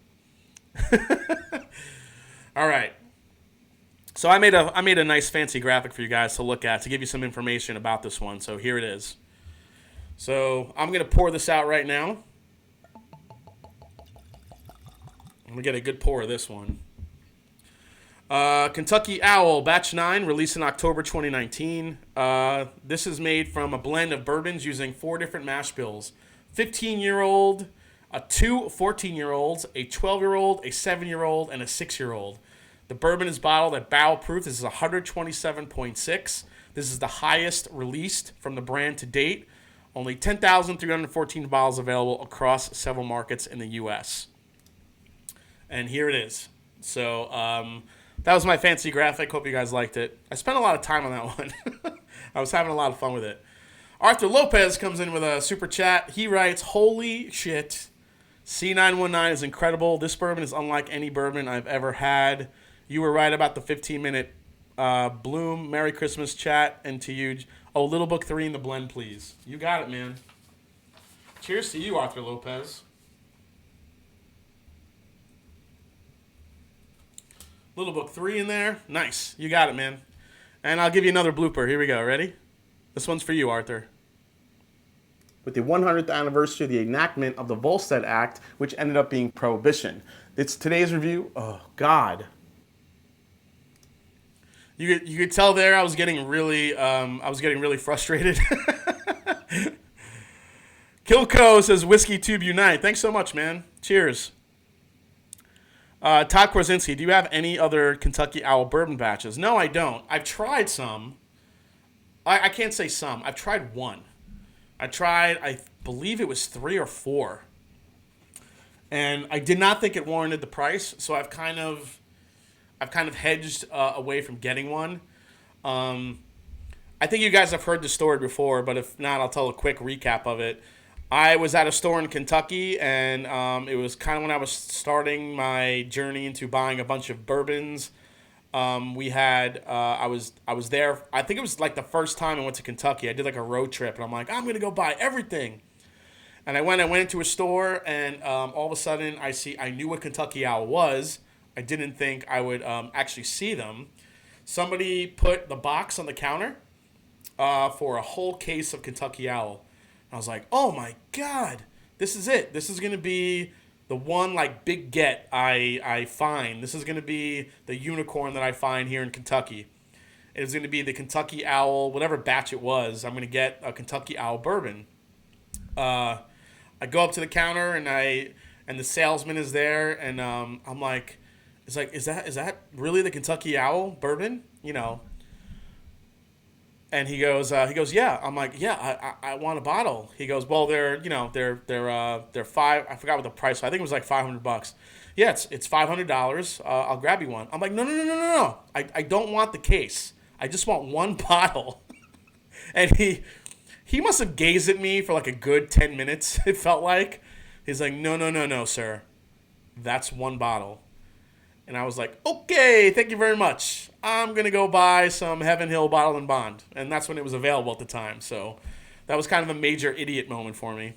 All right. So I made a nice fancy graphic for you guys to look at to give you some information about this one. So here it is. So I'm going to pour this out right now. I'm going to get a good pour of this one. Kentucky Owl Batch 9, released in October 2019. This is made from a blend of bourbons using 4 different mash bills. 15-year-old, 2 14-year-olds, a 12-year-old, a 7-year-old, and a 6-year-old. The bourbon is bottled at barrel proof. This is 127.6. This is the highest released from the brand to date. Only 10,314 bottles available across several markets in the U.S. And here it is. So that was my fancy graphic. Hope you guys liked it. I spent a lot of time on that one. I was having a lot of fun with it. Arthur Lopez comes in with a super chat. He writes, holy shit, C919 is incredible. This bourbon is unlike any bourbon I've ever had. You were right about the 15-minute Bloom. Merry Christmas chat. And to you, Little Book 3 in the blend, please. You got it, man. Cheers to you, Arthur Lopez. Little Book 3 in there. Nice. You got it, man. And I'll give you another blooper. Here we go. Ready? This one's for you, Arthur. With the 100th anniversary of the enactment of the Volstead Act, which ended up being prohibition. It's today's review. Oh, God. You could tell there I was getting really frustrated. Kilco says, Whiskey Tube Unite. Thanks so much, man. Cheers. Todd Korzinski, do you have any other Kentucky Owl bourbon batches? No, I don't. I've tried some. I can't say some. I've tried one. I believe it was 3 or 4. And I did not think it warranted the price, so I've kind of hedged away from getting one. I think you guys have heard the story before, but if not, I'll tell a quick recap of it. I was at a store in Kentucky, and it was kind of when I was starting my journey into buying a bunch of bourbons. I was there. I think it was like the first time I went to Kentucky. I did like a road trip, and I'm like, I'm gonna go buy everything. And I went into a store, and all of a sudden I knew what Kentucky Owl was. I didn't think I would actually see them. Somebody put the box on the counter for a whole case of Kentucky Owl. I was like, oh my God, this is it. This is going to be the one like big get I find. This is going to be the unicorn that I find here in Kentucky. It's going to be the Kentucky Owl, whatever batch it was. I'm going to get a Kentucky Owl bourbon. I go up to the counter and the salesman is there, and I'm like, is that really the Kentucky Owl bourbon? And he goes, yeah. I'm like, yeah, I want a bottle. He goes, well, they're five. I forgot what the price was. I think it was like $500. Yeah, it's $500. I'll grab you one. I'm like, no. I don't want the case. I just want one bottle. And he must have gazed at me for like a good 10 minutes. It felt like. He's like, no, sir. That's one bottle. And I was like, okay, thank you very much. I'm going to go buy some Heaven Hill Bottle and Bond. And that's when it was available at the time. So that was kind of a major idiot moment for me.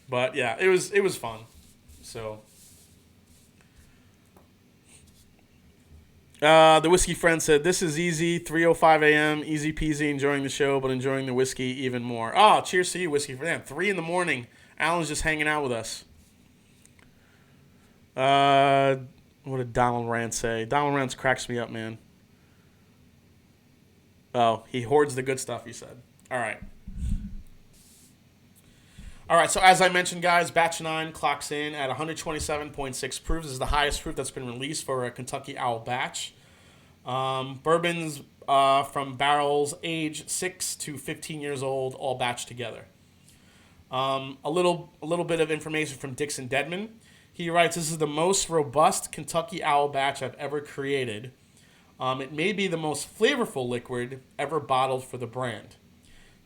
But yeah, it was fun. So the whiskey friend said, this is easy, 3:05 a.m., easy peasy, enjoying the show, but enjoying the whiskey even more. Oh, cheers to you, whiskey friend. 3 in the morning. Alan's just hanging out with us. What did Donald Rand say? Donald Rand cracks me up, man. Oh, he hoards the good stuff, he said. All right, so as I mentioned, guys, Batch 9 clocks in at 127.6 proof. This is the highest proof that's been released for a Kentucky Owl batch. Bourbons from barrels aged 6 to 15 years old, all batched together. A little bit of information from Dixon Dedman. He writes, this is the most robust Kentucky Owl batch I've ever created. It may be the most flavorful liquid ever bottled for the brand.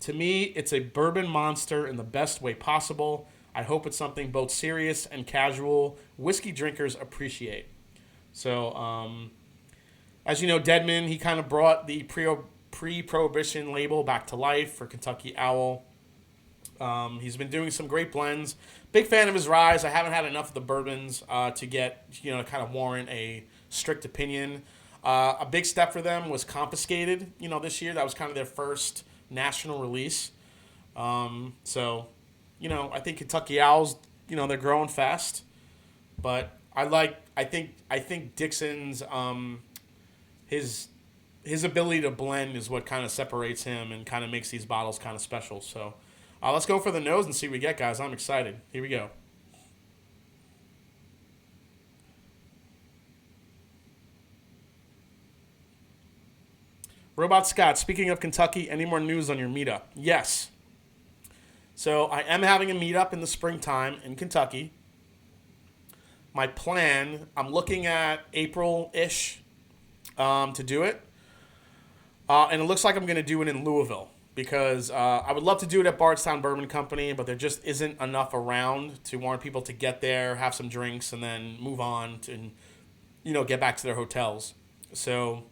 To me, it's a bourbon monster in the best way possible. I hope it's something both serious and casual whiskey drinkers appreciate. So, as you know, Dedman, he kind of brought the pre-prohibition label back to life for Kentucky Owl. He's been doing some great blends. Big fan of his ryes. I haven't had enough of the bourbons to get, to kind of warrant a strict opinion. A big step for them was Confiscated, this year. That was kind of their first national release. So, I think Kentucky Owls, they're growing fast. But I think Dixon's, his ability to blend is what kind of separates him and kind of makes these bottles kind of special. So, let's go for the nose and see what we get, guys. I'm excited. Here we go. Robot Scott, speaking of Kentucky, any more news on your meetup? Yes. So I am having a meetup in the springtime in Kentucky. My plan, I'm looking at April-ish to do it. And it looks like I'm going to do it in Louisville. Because I would love to do it at Bardstown Bourbon Company, but there just isn't enough around to warrant people to get there, have some drinks, and then move on and get back to their hotels. So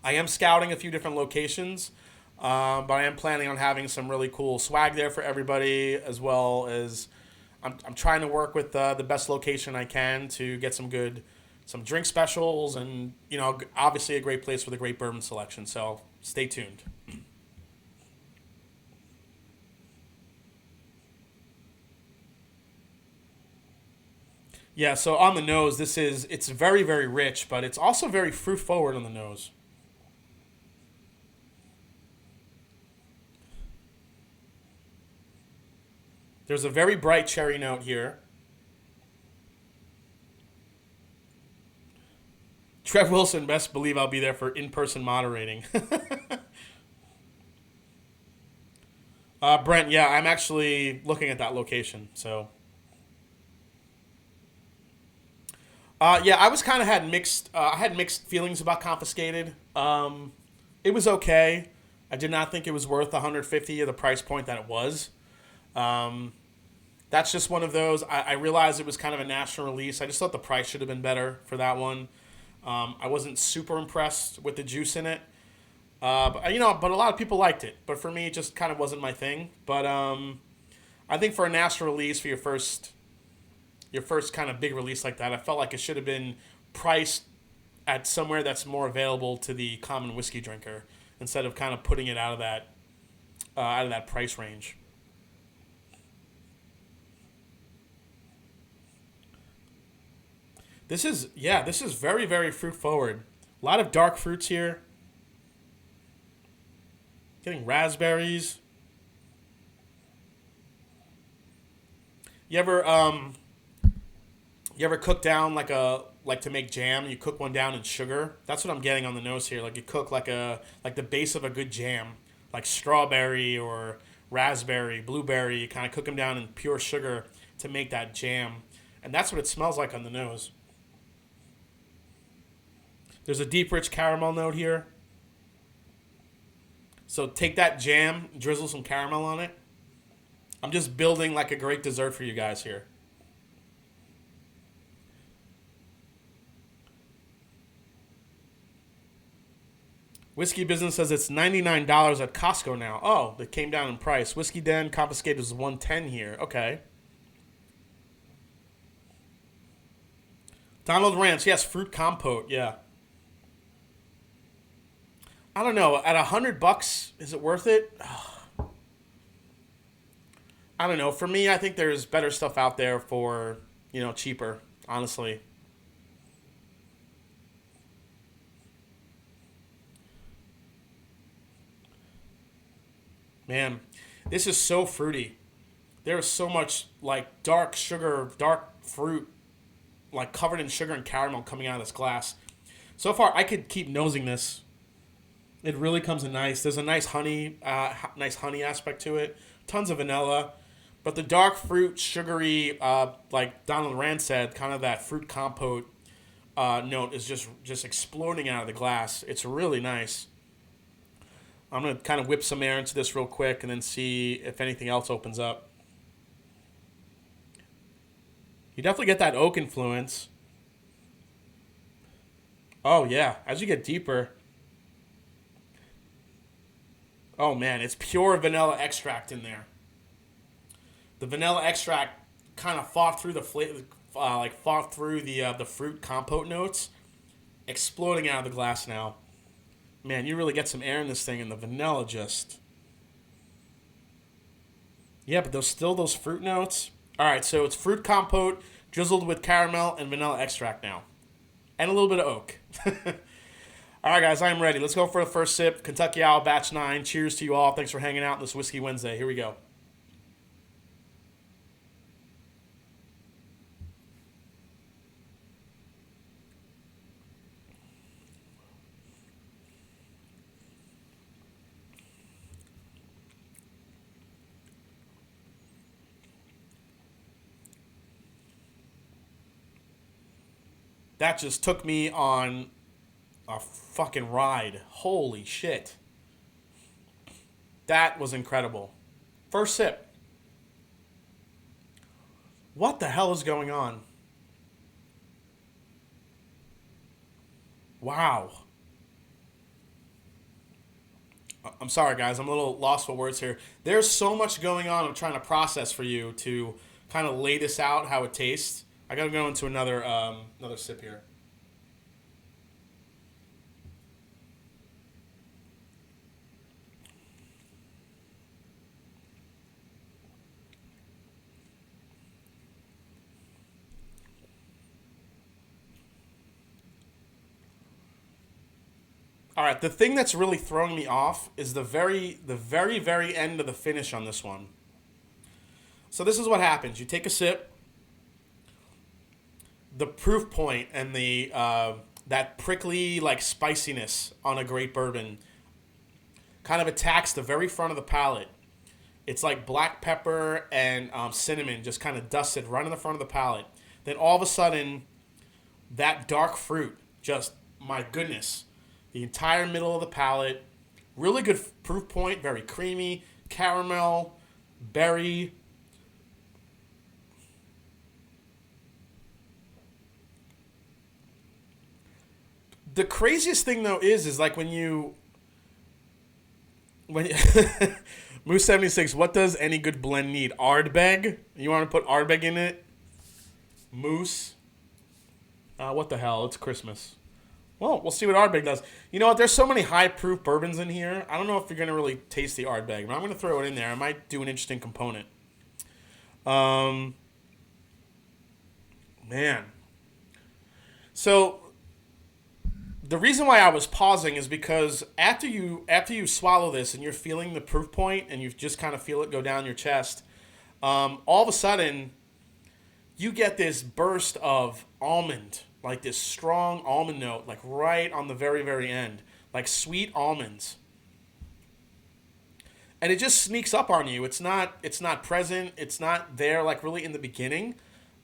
I am scouting a few different locations, but I am planning on having some really cool swag there for everybody, as well as I'm trying to work with the best location I can to get some drink specials, and obviously a great place with a great bourbon selection. So stay tuned. Yeah, so on the nose, it's very, very rich, but it's also very fruit forward on the nose. There's a very bright cherry note here. Trev Wilson, best believe I'll be there for in-person moderating. Brent, yeah, I'm actually looking at that location, so... yeah, I was kind of I had mixed feelings about Confiscated. It was okay. I did not think it was worth 150 at the price point that it was. That's just one of those. I realized it was kind of a national release. I just thought the price should have been better for that one. I wasn't super impressed with the juice in it. But a lot of people liked it. But for me, it just kind of wasn't my thing. But I think for a national release, for your first kind of big release like that, I felt like it should have been priced at somewhere that's more available to the common whiskey drinker instead of kind of putting it out of that price range. This is very, very fruit forward. A lot of dark fruits here. Getting raspberries. You ever cook down like to make jam? You cook one down in sugar. That's what I'm getting on the nose here. Like you cook like the base of a good jam, like strawberry or raspberry, blueberry. You kind of cook them down in pure sugar to make that jam, and that's what it smells like on the nose. There's a deep, rich caramel note here. So take that jam, drizzle some caramel on it. I'm just building like a great dessert for you guys here. Whiskey Business says it's $99 at Costco now. Oh, it came down in price. Whiskey Den confiscated is $110 here. Okay. Donald Rance, yes, fruit compote. Yeah. I don't know. At $100, is it worth it? I don't know. For me, I think there's better stuff out there for, cheaper, honestly. Man, this is so fruity. There is so much like dark sugar, dark fruit, like covered in sugar and caramel coming out of this glass. So far, I could keep nosing this. It really comes in nice. There's a nice honey aspect to it. Tons of vanilla. But the dark fruit, sugary, like Donald Rand said, kind of that fruit compote note is just exploding out of the glass. It's really nice. I'm going to kind of whip some air into this real quick and then see if anything else opens up. You definitely get that oak influence. Oh, yeah. As you get deeper. Oh, man. It's pure vanilla extract in there. The vanilla extract kind of fought through the the fruit compote notes, exploding out of the glass now. Man, you really get some air in this thing, and the vanilla just. Yeah, but those fruit notes. All right, so it's fruit compote drizzled with caramel and vanilla extract now, and a little bit of oak. All right, guys, I'm ready. Let's go for the first sip. Kentucky Owl Batch 9. Cheers to you all. Thanks for hanging out on this Whiskey Wednesday. Here we go. That just took me on a fucking ride. Holy shit. That was incredible. First sip. What the hell is going on? Wow. I'm sorry, guys. I'm a little lost for words here. There's so much going on. I'm trying to process for you to kind of lay this out, how it tastes. I gotta go into another sip here. All right, the thing that's really throwing me off is the very end of the finish on this one. So this is what happens: you take a sip, the proof point and the that prickly like spiciness on a great bourbon kind of attacks the very front of the palate. It's like black pepper and cinnamon just kind of dusted right in the front of the palate. Then all of a sudden, that dark fruit, just my goodness, the entire middle of the palate, really good proof point, very creamy, caramel, berry. The craziest thing though is like when Moose 76, what does any good blend need? Ardbeg? You want to put Ardbeg in it? Moose? What the hell? It's Christmas. Well, we'll see what Ardbeg does. You know what? There's so many high proof bourbons in here. I don't know if you're going to really taste the Ardbeg, but I'm going to throw it in there. I might do an interesting component. Man. So the reason why I was pausing is because after you swallow this and you're feeling the proof point and you just kind of feel it go down your chest, all of a sudden you get this burst of almond, like this strong almond note, like right on the very, very end, like sweet almonds. And it just sneaks up on you. It's not present. It's not there like really in the beginning,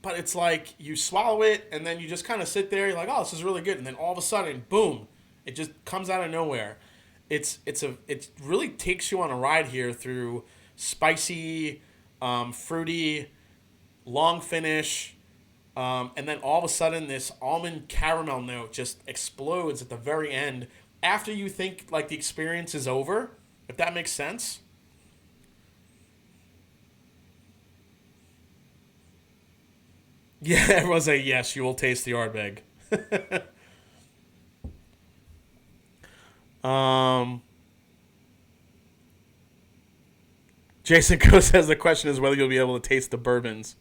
but it's like you swallow it and then you just kind of sit there. You're like, oh, this is really good, and then all of a sudden, boom, it just comes out of nowhere. It really takes you on a ride here through spicy, fruity, long finish, and then all of a sudden this almond caramel note just explodes at the very end after you think like the experience is over. If that makes sense. Yeah, everyone's like, yes, you will taste the Ardbeg. um, Jason Co says the question is whether you'll be able to taste the bourbons.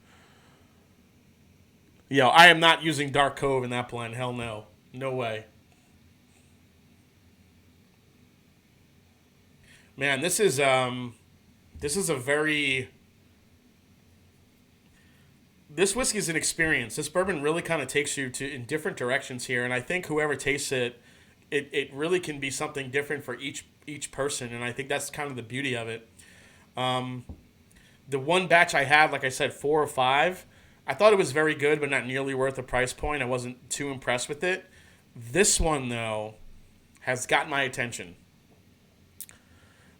Yo, I am not using Dark Cove in that blend. Hell no. No way. Man, this is a very this whiskey is an experience. This bourbon really kind of takes you to in different directions here, and I think whoever tastes it, it really can be something different for each person, and I think that's kind of the beauty of it. Um, the one batch I had, like I said, 4 or 5, I thought it was very good, but not nearly worth the price point. I wasn't too impressed with it. This one though has got my attention.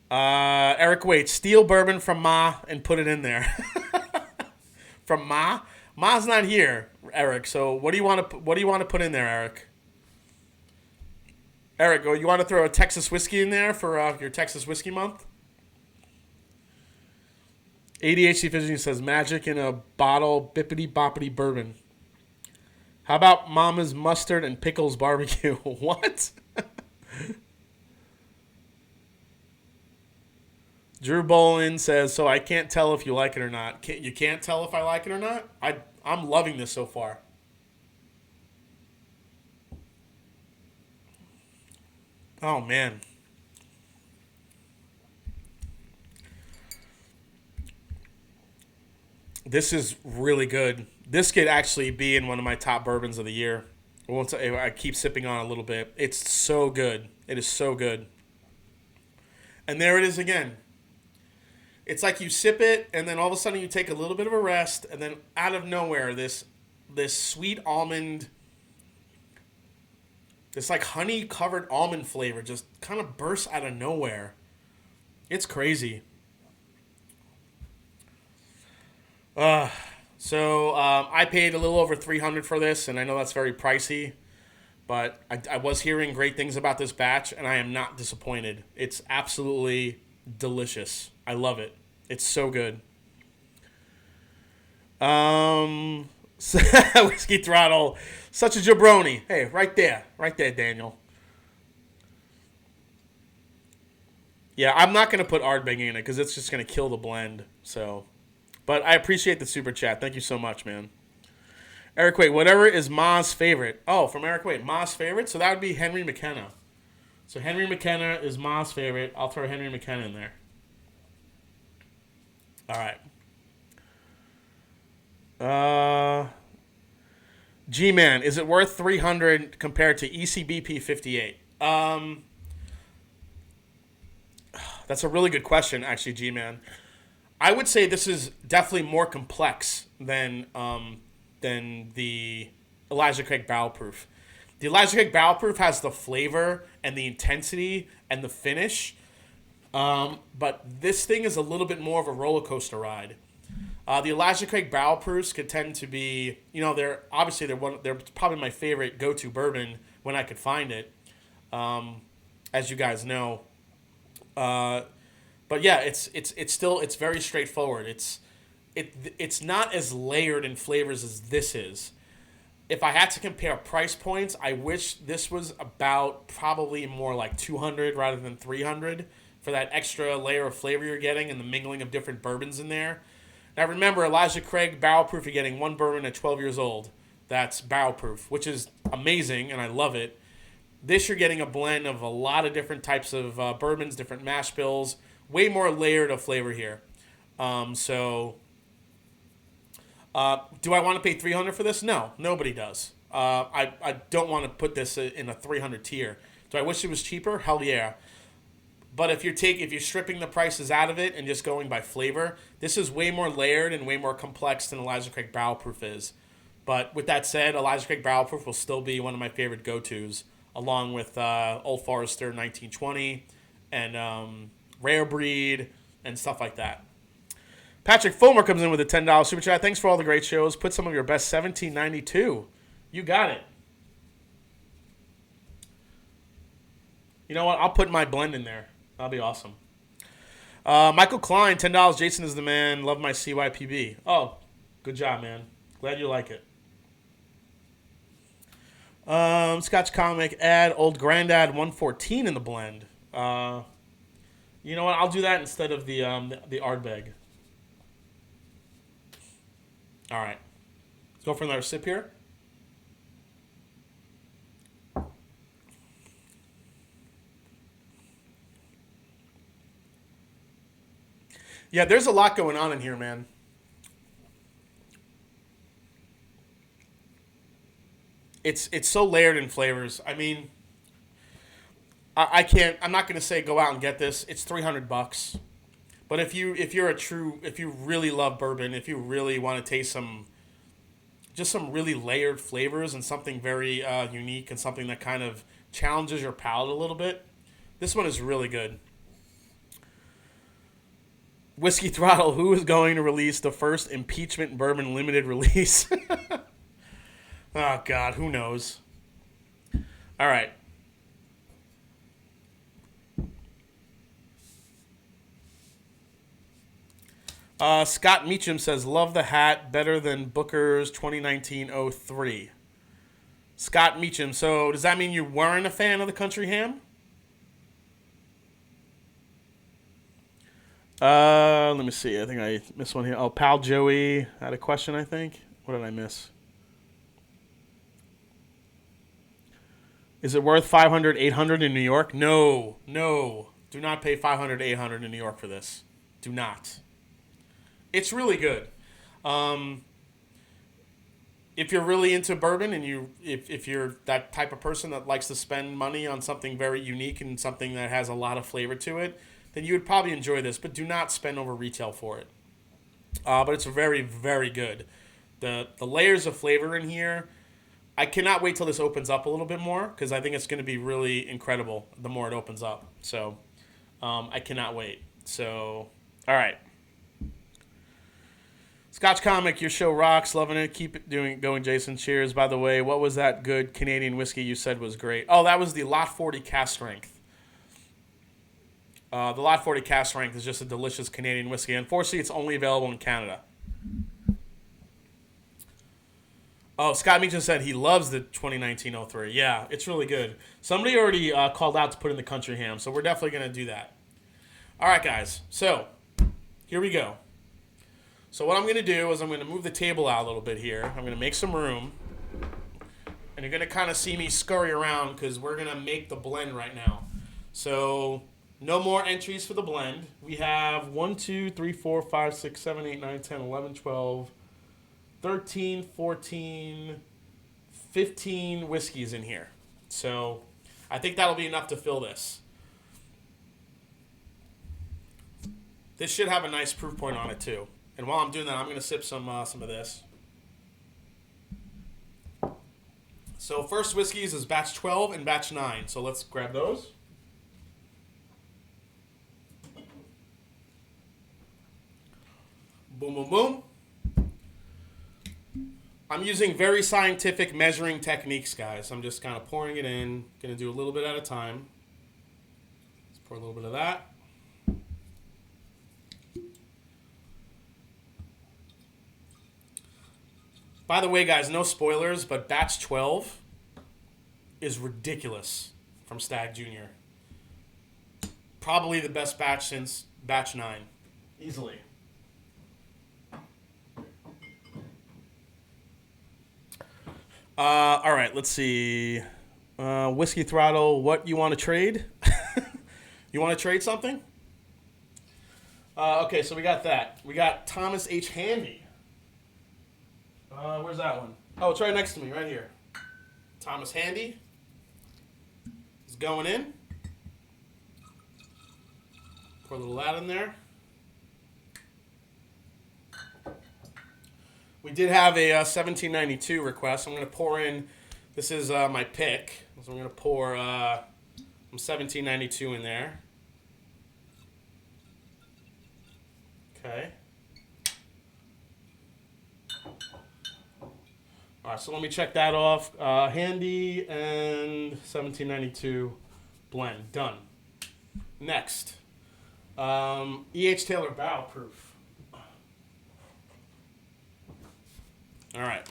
Eric, wait, steal bourbon from Ma and put it in there. From Ma. Ma's not here, Eric. So what do you want to put in there, Eric? Eric, oh, you want to throw a Texas whiskey in there for your Texas whiskey month? ADHD Fishing says magic in a bottle, bippity boppity bourbon. How about Mama's mustard and pickles barbecue? What? Drew Bolin says, so I can't tell if you like it or not. You can't tell if I like it or not? I'm loving this so far. Oh, man. This is really good. This could actually be in one of my top bourbons of the year. Once I keep sipping on it a little bit. It's so good. It is so good. And there it is again. It's like you sip it, and then all of a sudden you take a little bit of a rest, and then out of nowhere, this sweet almond, this like honey-covered almond flavor just kind of bursts out of nowhere. It's crazy. I paid a little over $300 for this, and I know that's very pricey, but I was hearing great things about this batch, and I am not disappointed. It's absolutely delicious. I love it. It's so good. Whiskey Throttle, such a jabroni. Hey, right there, Daniel. Yeah, I'm not gonna put Ardbeg in it because it's just gonna kill the blend. So, but I appreciate the super chat. Thank you so much, man. Eric Wait, whatever is Ma's favorite. Oh, from Eric Wait, Ma's favorite. So that would be Henry McKenna. So Henry McKenna is Ma's favorite. I'll throw Henry McKenna in there. All right. G-Man, is it worth $300 compared to ECBP 58? That's a really good question, actually, G-Man. I would say this is definitely more complex than the Elijah Craig Barrel Proof. The Elijah Craig Barrel Proof has the flavor and the intensity and the finish, but this thing is a little bit more of a roller coaster ride. The Elijah Craig Barrel Proofs could tend to be, they're probably my favorite go-to bourbon when I could find it, as you guys know. But yeah, it's very straightforward. It's not as layered in flavors as this is. If I had to compare price points, I wish this was about probably more like $200 rather than $300 for that extra layer of flavor you're getting and the mingling of different bourbons in there. Now remember, Elijah Craig Barrel Proof, you're getting one bourbon at 12 years old. that's barrel proof, which is amazing, and I love it. This you're getting a blend of a lot of different types of bourbons, different mash bills, way more layered of flavor here. So, do I want to pay $300 for this? No, nobody does. I don't want to put this in a $300 tier. Do I wish it was cheaper? Hell yeah. But if you're stripping the prices out of it and just going by flavor, this is way more layered and way more complex than Elijah Craig Barrel Proof is. But with that said, Elijah Craig Barrel Proof will still be one of my favorite go-tos, along with Old Forester 1920 and Rare Breed and stuff like that. Patrick Fulmer comes in with a $10 super chat. Thanks for all the great shows. Put some of your best 1792. You got it. You know what? I'll put my blend in there. That'll be awesome. Michael Klein, $10. Jason is the man. Love my CYPB. Oh, good job, man. Glad you like it. Scotch Comic, add Old Grandad 114 in the blend. You know what? I'll do that instead of the Ardbeg. All right. Let's go for another sip here. Yeah, there's a lot going on in here, man. It's so layered in flavors. I mean, I can't. I'm not gonna say go out and get this. It's $300. But if you really love bourbon, if you really want to taste some really layered flavors and something very unique and something that kind of challenges your palate a little bit, this one is really good. Whiskey Throttle, who is going to release the first impeachment bourbon limited release? Oh, God, who knows? All right. Scott Meacham says, love the hat, better than Booker's 2019-03. Scott Meacham, so does that mean you weren't a fan of the Country Ham? Let me see. I think I missed one here. Oh, Pal Joey had a question, I think. What did I miss? Is it worth $500, $800 in New York? No. Do not pay $500, $800 in New York for this. Do not. It's really good. If you're really into bourbon and if you're that type of person that likes to spend money on something very unique and something that has a lot of flavor to it, then you would probably enjoy this, but do not spend over retail for it. But it's very, very good. The layers of flavor in here, I cannot wait till this opens up a little bit more because I think it's going to be really incredible the more it opens up. So I cannot wait. So, all right. Scotch Comic, your show rocks. Loving it. Keep it going, Jason. Cheers. By the way, what was that good Canadian whiskey you said was great? Oh, that was the Lot 40 Cask Strength. The Lot 40 Cask Strength is just a delicious Canadian whiskey. Unfortunately, it's only available in Canada. Oh, Scott Meacham said he loves the 2019-03. Yeah, it's really good. Somebody already called out to put in the Country Ham, so we're definitely going to do that. All right, guys. So, here we go. So what I'm going to do is I'm going to move the table out a little bit here. I'm going to make some room. And you're going to kind of see me scurry around because we're going to make the blend right now. So no more entries for the blend. We have 1, 2, 3, 4, 5, 6, 7, 8, 9, 10, 11, 12, 13, 14, 15 whiskeys in here. So I think that'll be enough to fill this. This should have a nice proof point on it too. And while I'm doing that, I'm going to sip some of this. So first whiskeys is batch 12 and batch 9. So let's grab those. Boom, boom, boom. I'm using very scientific measuring techniques, guys. I'm just kind of pouring it in. Going to do a little bit at a time. Let's pour a little bit of that. By the way, guys, no spoilers, but batch 12 is ridiculous from Stag Jr. Probably the best batch since batch 9. Easily. All right, let's see. Whiskey Throttle, what you want to trade? You want to trade something? Okay, so we got that. We got Thomas H. Handy. Where's that one? Oh, it's right next to me, right here. Thomas Handy is going in. Pour a little that in there. We did have a 1792 request. I'm going to pour in, this is my pick. So I'm going to pour some 1792 in there. Okay. All right, so let me check that off. Handy and 1792 blend. Done. Next. E.H. Taylor Barrel Proof. All right.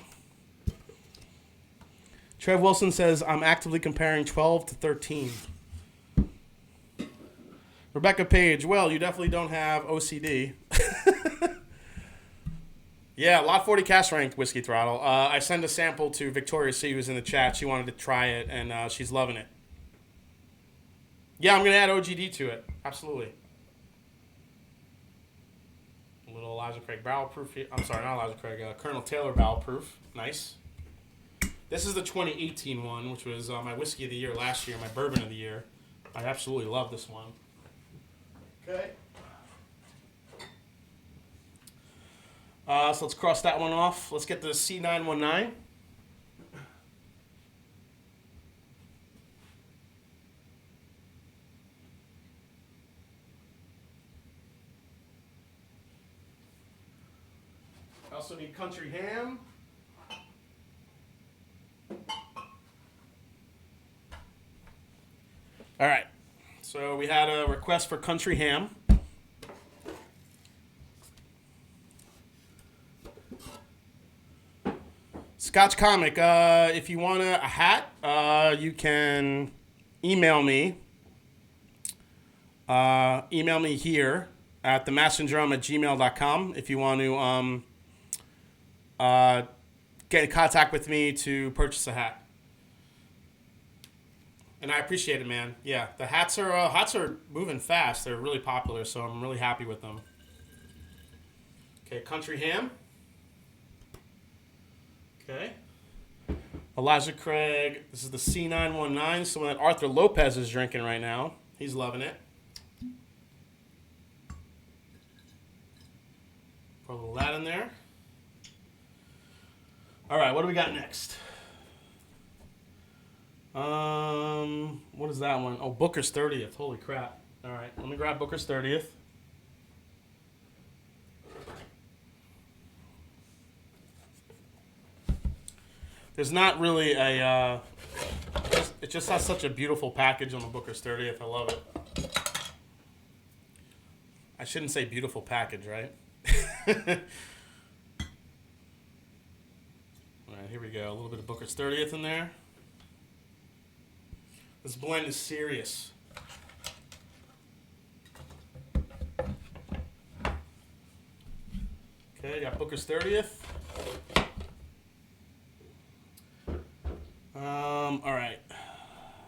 Trev Wilson says, I'm actively comparing 12 to 13. Rebecca Page, well, you definitely don't have OCD. Yeah, Lot 40 cash ranked Whiskey Throttle. I sent a sample to Victoria C, who's in the chat. She wanted to try it, and she's loving it. Yeah, I'm going to add OGD to it. Absolutely. A little Elijah Craig Barrel Proof here. I'm sorry, not Elijah Craig. Colonel Taylor Barrel Proof. Nice. This is the 2018 one, which was my Whiskey of the Year last year, my Bourbon of the Year. I absolutely love this one. Okay. So let's cross that one off. Let's get the C919. I also need Country Ham. All right. So we had a request for Country Ham. Scotch Comic, if you want a hat, you can email me. Email me here at themashanddrum@gmail.com if you want to get in contact with me to purchase a hat. And I appreciate it, man. Yeah, the hats are moving fast. They're really popular, so I'm really happy with them. Okay, Country Ham. Okay. Elijah Craig. This is the C919, someone that Arthur Lopez is drinking right now. He's loving it. Put a little of that in there. All right, what do we got next? What is that one? Oh, Booker's 30th. Holy crap. All right, let me grab Booker's 30th. There's not really a, it just has such a beautiful package on the Booker's 30th. I love it. I shouldn't say beautiful package, right? All right, here we go. A little bit of Booker's 30th in there. This blend is serious. Okay, got Booker's 30th. All right.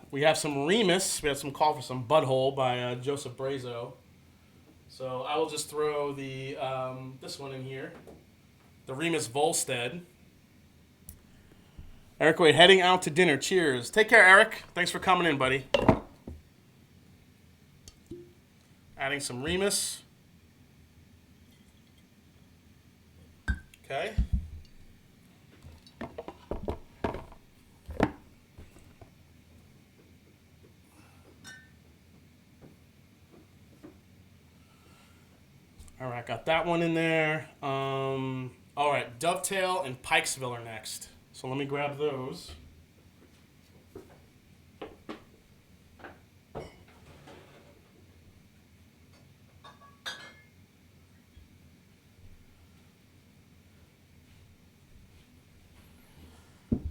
We have some Remus. We have some call for some Butthole by Joseph Brazo. So I will just throw the this one in here. The Remus Volstead. Eric Wade, heading out to dinner. Cheers. Take care, Eric. Thanks for coming in, buddy. Adding some Remus. Okay. All right, got that one in there. All right, Dovetail and Pikesville are next. So let me grab those.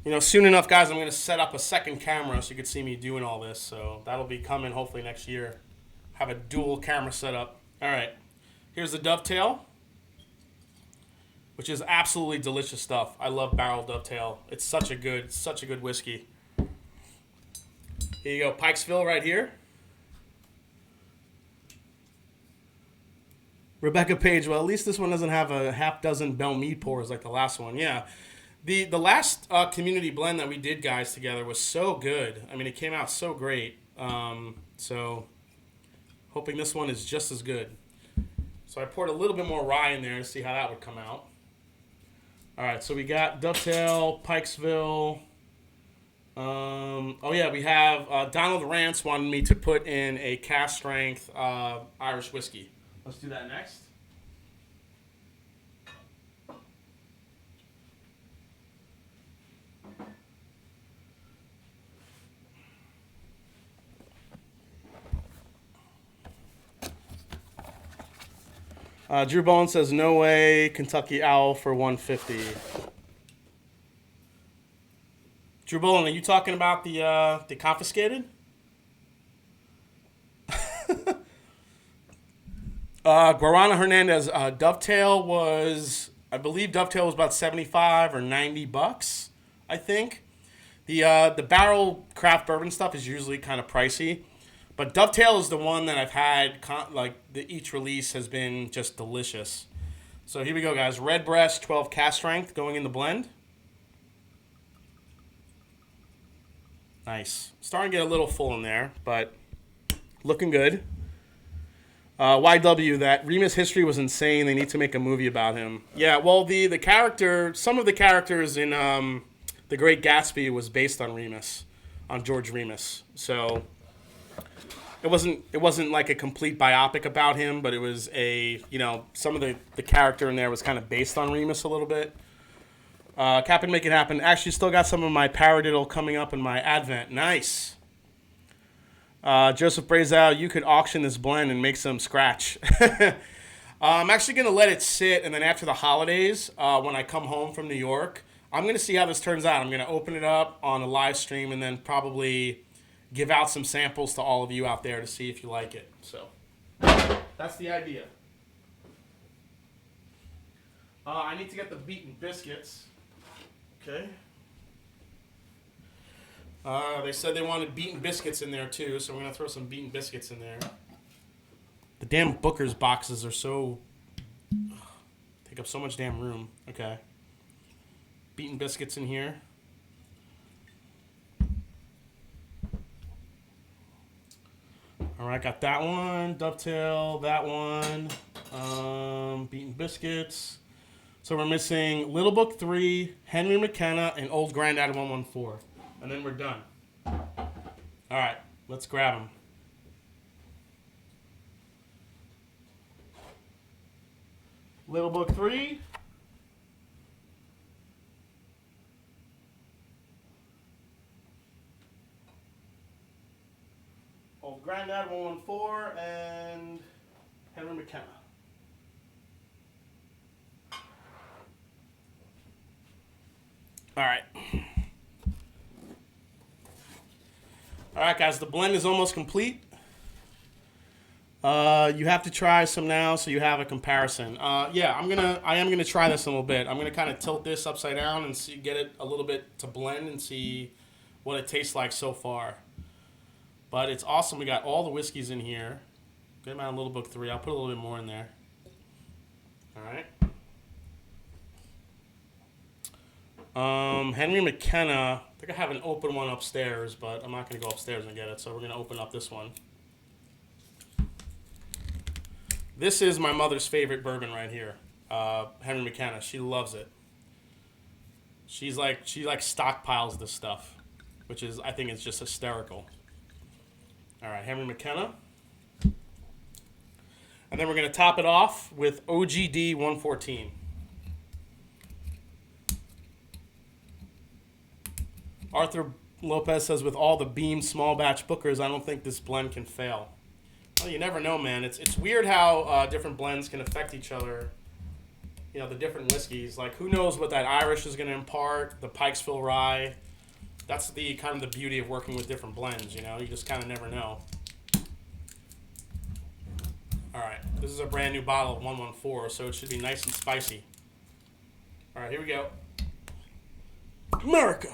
You know, soon enough, guys, I'm going to set up a second camera so you can see me doing all this. So that'll be coming hopefully next year. Have a dual camera set up. All right. Here's the Dovetail. which is absolutely delicious stuff. I love Barrel Dovetail. It's such a good whiskey. Here you go, Pikesville right here. Rebecca Page, well, at least this one doesn't have a half dozen Bell Mead pours like the last one. Yeah. The last community blend that we did, guys, together was so good. I mean, it came out so great. So, hoping this one is just as good. So I poured a little bit more rye in there to see how that would come out. All right, so we got Dovetail, Pikesville. Oh, yeah, we have Donald Rance wanted me to put in a cask strength Irish whiskey. Let's do that next. Drew Bowen says, no way, Kentucky Owl for 150. Drew Bowen, are you talking about the confiscated? Guarana Hernandez, Dovetail was, I believe Dovetail was about 75 or 90 bucks, I think. The barrel craft bourbon stuff is usually kind of pricey. But Dovetail is the one that I've had, each release has been just delicious. So here we go, guys. Redbreast, 12 cask strength going in the blend. Nice. Starting to get a little full in there, but looking good. YW, that Remus history was insane. They need to make a movie about him. Yeah, well, the character, some of the characters in The Great Gatsby was based on Remus, on George Remus. So it wasn't like a complete biopic about him, but it was some of the character in there was kind of based on Remus a little bit. Captain Make It Happen. Actually, still got some of my paradiddle coming up in my Advent. Nice. Joseph Brazow, you could auction this blend and make some scratch. I'm actually going to let it sit, and then after the holidays, when I come home from New York, I'm going to see how this turns out. I'm going to open it up on a live stream and then probably give out some samples to all of you out there to see if you like it. So that's the idea. I need to get the beaten biscuits. Okay. They said they wanted beaten biscuits in there too, so we're going to throw some beaten biscuits in there. The damn Booker's boxes are take up so much damn room. Okay. Beaten biscuits in here. All right, got that one. Dovetail, that one. Beaten biscuits. So we're missing Little Book 3, Henry McKenna, and Old Grandad 114. And then we're done. All right, let's grab them. Little Book 3. Old Grandad 114 and Henry McKenna. All right. All right, guys, the blend is almost complete. You have to try some now so you have a comparison. I am gonna try this a little bit. I'm gonna kind of tilt this upside down and get it a little bit to blend and see what it tastes like so far. But it's awesome. We got all the whiskeys in here. Good amount of Little Book 3. I'll put a little bit more in there. All right. Henry McKenna. I think I have an open one upstairs, but I'm not going to go upstairs and get it, so we're going to open up this one. This is my mother's favorite bourbon right here. Henry McKenna. She loves it. She stockpiles this stuff, which is, I think, it's just hysterical. All right, Henry McKenna. And then we're going to top it off with OGD 114. Arthur Lopez says, with all the Beam small batch Bookers, I don't think this blend can fail. Well, you never know, man. It's weird how different blends can affect each other. You know, the different whiskeys. Like, who knows what that Irish is going to impart, the Pikesville Rye. That's the kind of the beauty of working with different blends, you know? You just kind of never know. All right, this is a brand new bottle of 114, so it should be nice and spicy. All right, here we go. America.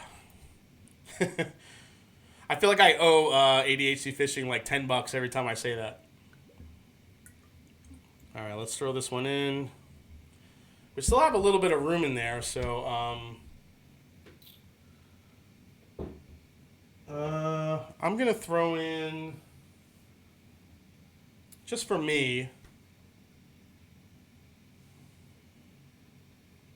I feel like I owe ADHD Fishing like $10 every time I say that. All right, let's throw this one in. We still have a little bit of room in there, so I'm gonna throw in, just for me,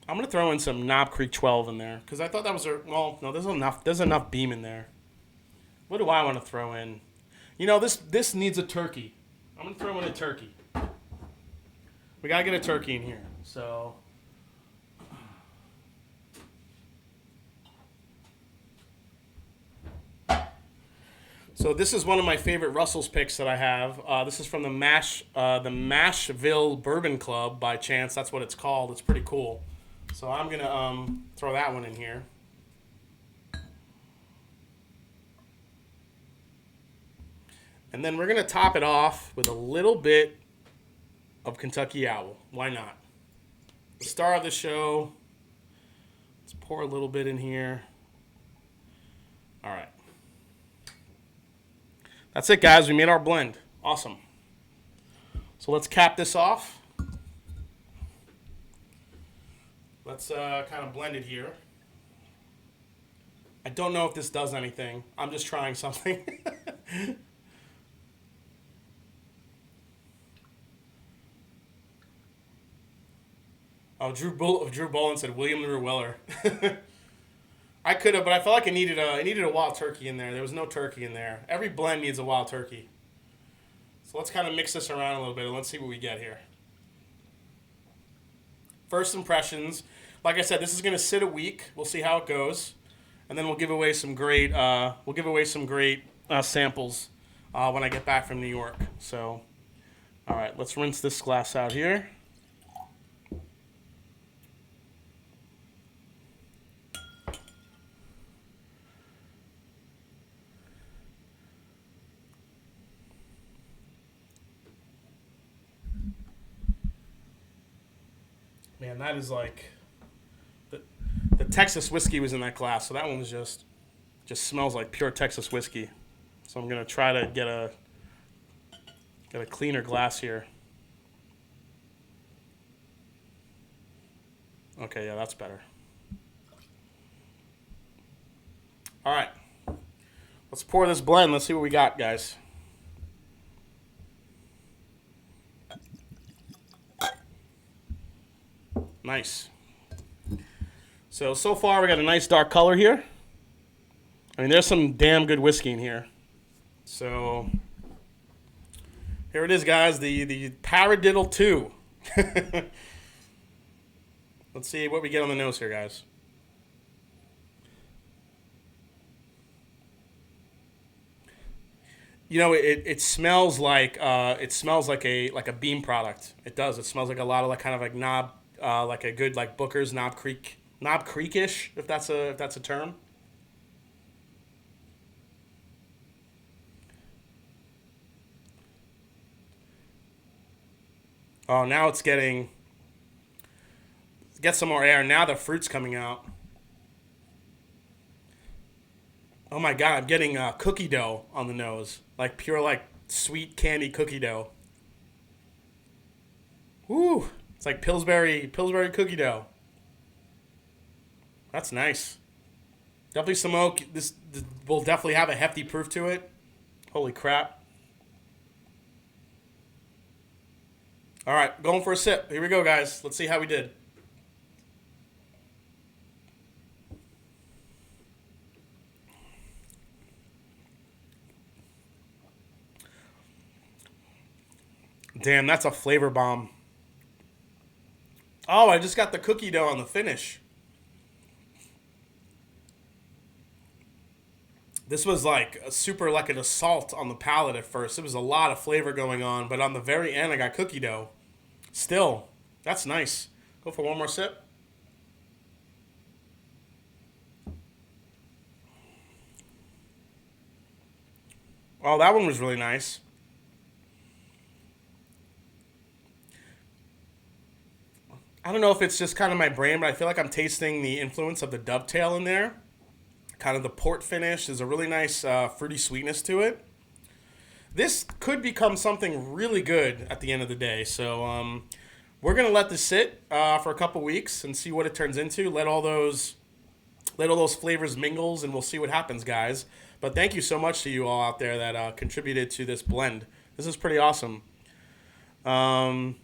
I'm gonna throw in some Knob Creek 12 in there because I thought that was well, no, there's enough. There's enough beam in there. What do I want to throw in? You know, this needs a turkey. I'm gonna throw in a turkey. We gotta get a turkey in here. So this is one of my favorite Russell's picks that I have. This is from the Mashville Bourbon Club by chance. That's what it's called. It's pretty cool. So I'm gonna throw that one in here. And then we're gonna top it off with a little bit of Kentucky Owl. Why not? The star of the show. Let's pour a little bit in here. All right. That's it, guys. We made our blend. Awesome. So let's cap this off. Let's kind of blend it here. I don't know if this does anything. I'm just trying something. Oh, Drew Bolin said William the Weller. I could have, but I felt like I needed a wild turkey in there. There was no turkey in there. Every blend needs a wild turkey. So let's kind of mix this around a little bit and let's see what we get here. First impressions. Like I said, this is going to sit a week. We'll see how it goes, and then we'll give away some great samples when I get back from New York. So, all right, let's rinse this glass out here. Man, that is like the Texas whiskey was in that glass, so that one was just smells like pure Texas whiskey. So I'm gonna try to get a cleaner glass here. Okay, yeah, that's better. All right, let's pour this blend. Let's see what we got, guys. Nice. So far we got a nice dark color here. I mean, there's some damn good whiskey in here. So here it is, guys. The Paradiddle 2. Let's see what we get on the nose here, guys. You know, it smells like a beam product. It does. It smells like a lot of like kind of like knob. Like a good like Booker's Knob Creekish, if that's a term. Oh, now it's get some more air. Now the fruit's coming out. Oh my God, I'm getting cookie dough on the nose, like pure like sweet candy cookie dough. Woo! It's like Pillsbury cookie dough. That's nice. Definitely some oak. This will definitely have a hefty proof to it. Holy crap. All right, going for a sip. Here we go, guys. Let's see how we did. Damn, that's a flavor bomb. Oh, I just got the cookie dough on the finish. This was like a super like an assault on the palate at first. There was a lot of flavor going on, but on the very end I got cookie dough. Still, that's nice. Go for one more sip. Oh, that one was really nice. I don't know if it's just kind of my brain, but I feel like I'm tasting the influence of the dovetail in there. Kind of the port finish. There's a really nice fruity sweetness to it. This could become something really good at the end of the day. So we're gonna let this sit for a couple weeks and see what it turns into. Let all those flavors mingles, and we'll see what happens, guys. But thank you so much to you all out there that contributed to this blend. This is pretty awesome. Um,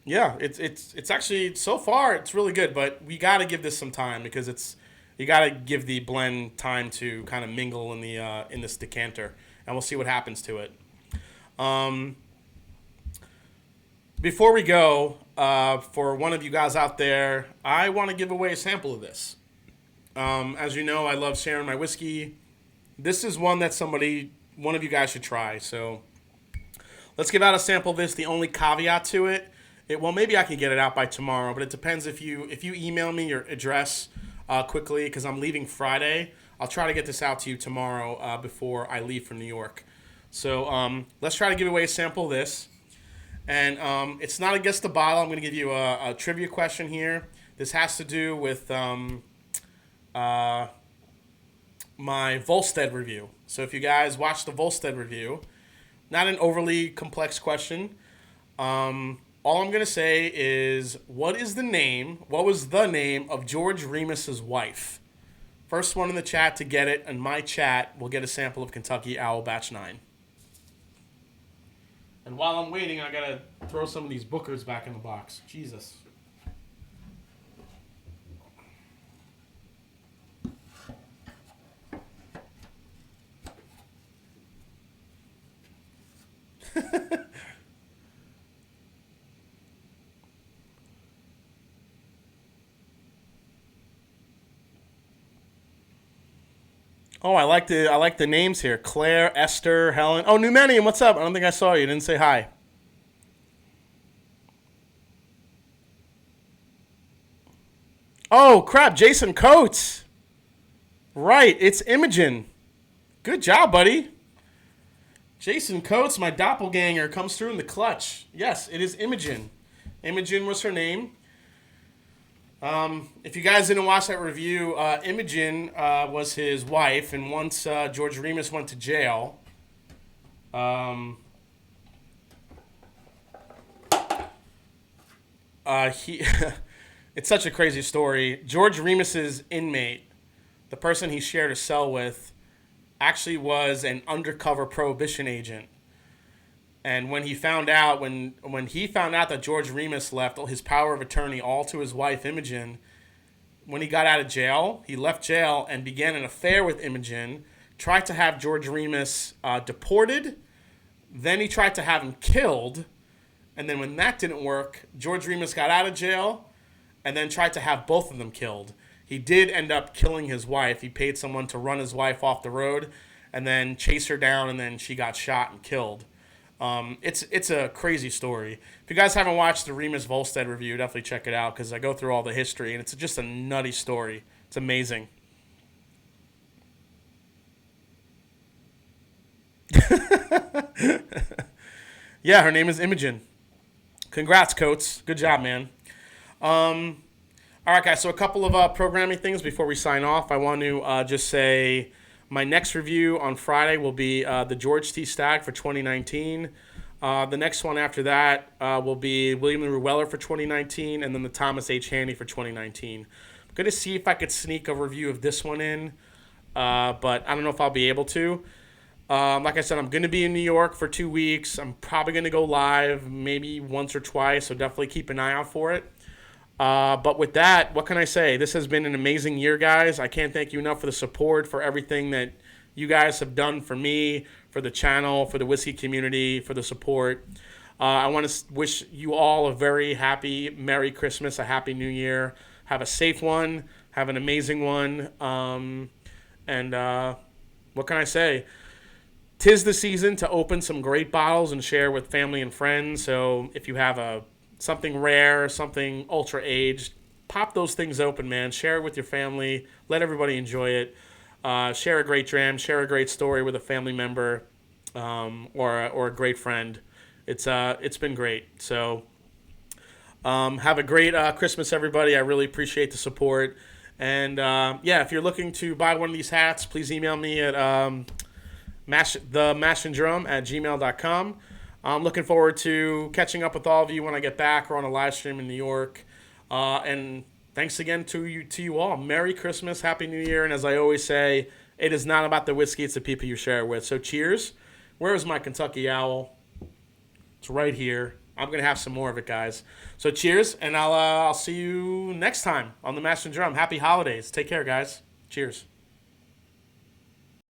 yeah, it's actually so far it's really good, but we got to give this some time because it's you got to give the blend time to kind of mingle in this decanter, and we'll see what happens to it. Um, Before we go, for one of you guys out there, I want to give away a sample of this. As you know, I love sharing my whiskey. This is one that one of you guys should try. So let's give out a sample of this. The only caveat to it, well, maybe I can get it out by tomorrow, but it depends if you email me your address quickly because I'm leaving Friday. I'll try to get this out to you tomorrow before I leave from New York. So let's try to give away a sample of this. And it's not against the bottle. I'm going to give you a trivia question here. This has to do with my Volstead review. So if you guys watched the Volstead review, not an overly complex question. All I'm going to say is, what was the name of George Remus's wife? First one in the chat to get it, and my chat will get a sample of Kentucky Owl Batch 9. And while I'm waiting, I got to throw some of these Bookers back in the box. Jesus. Oh, I like the names here. Claire, Esther, Helen. Oh, Numenium, what's up? I don't think I saw you. Didn't say hi. Oh, crap. Jason Coates. Right. It's Imogen. Good job, buddy. Jason Coates, my doppelganger, comes through in the clutch. Yes, it is Imogen. Imogen was her name. If you guys didn't watch that review, Imogen was his wife, and once George Remus went to jail, he it's such a crazy story. George Remus's inmate, the person he shared a cell with, actually was an undercover prohibition agent. And when he found out that George Remus left his power of attorney all to his wife Imogen, when he got out of jail, he left jail and began an affair with Imogen, tried to have George Remus deported, then he tried to have him killed, and then when that didn't work, George Remus got out of jail and then tried to have both of them killed. He did end up killing his wife. He paid someone to run his wife off the road and then chase her down, and then she got shot and killed. It's a crazy story. If you guys haven't watched the Remus Volstead review, definitely check it out because I go through all the history, and it's just a nutty story. It's amazing. Yeah, her name is Imogen. Congrats, Coates. Good job, man. All right, guys, so a couple of programming things before we sign off. I want to just say my next review on Friday will be the George T. Stagg for 2019. The next one after that will be William Lee Weller for 2019, and then the Thomas H. Handy for 2019. I'm going to see if I could sneak a review of this one in, but I don't know if I'll be able to. Like I said, I'm going to be in New York for 2 weeks. I'm probably going to go live maybe once or twice, so definitely keep an eye out for it. But with that, what can I say? This has been an amazing year, guys. I can't thank you enough for the support, for everything that you guys have done for me, for the channel, for the whiskey community, for the support. I want to wish you all a very happy Merry Christmas, a Happy New Year. Have a safe one. Have an amazing one. And what can I say? 'Tis the season to open some great bottles and share with family and friends. So if you have something rare, something ultra aged, pop those things open, man. Share it with your family. Let everybody enjoy it. Share a great dram. Share a great story with a family member or a great friend. It's been great. So Have a great Christmas, everybody. I really appreciate the support. And yeah, if you're looking to buy one of these hats, please email me at themashanddrum@gmail.com. I'm looking forward to catching up with all of you when I get back or on a live stream in New York. And thanks again to you all. Merry Christmas, Happy New Year, and as I always say, it is not about the whiskey; it's the people you share it with. So cheers. Where is my Kentucky Owl? It's right here. I'm gonna have some more of it, guys. So cheers, and I'll see you next time on the Mash and Drum. Happy holidays. Take care, guys. Cheers.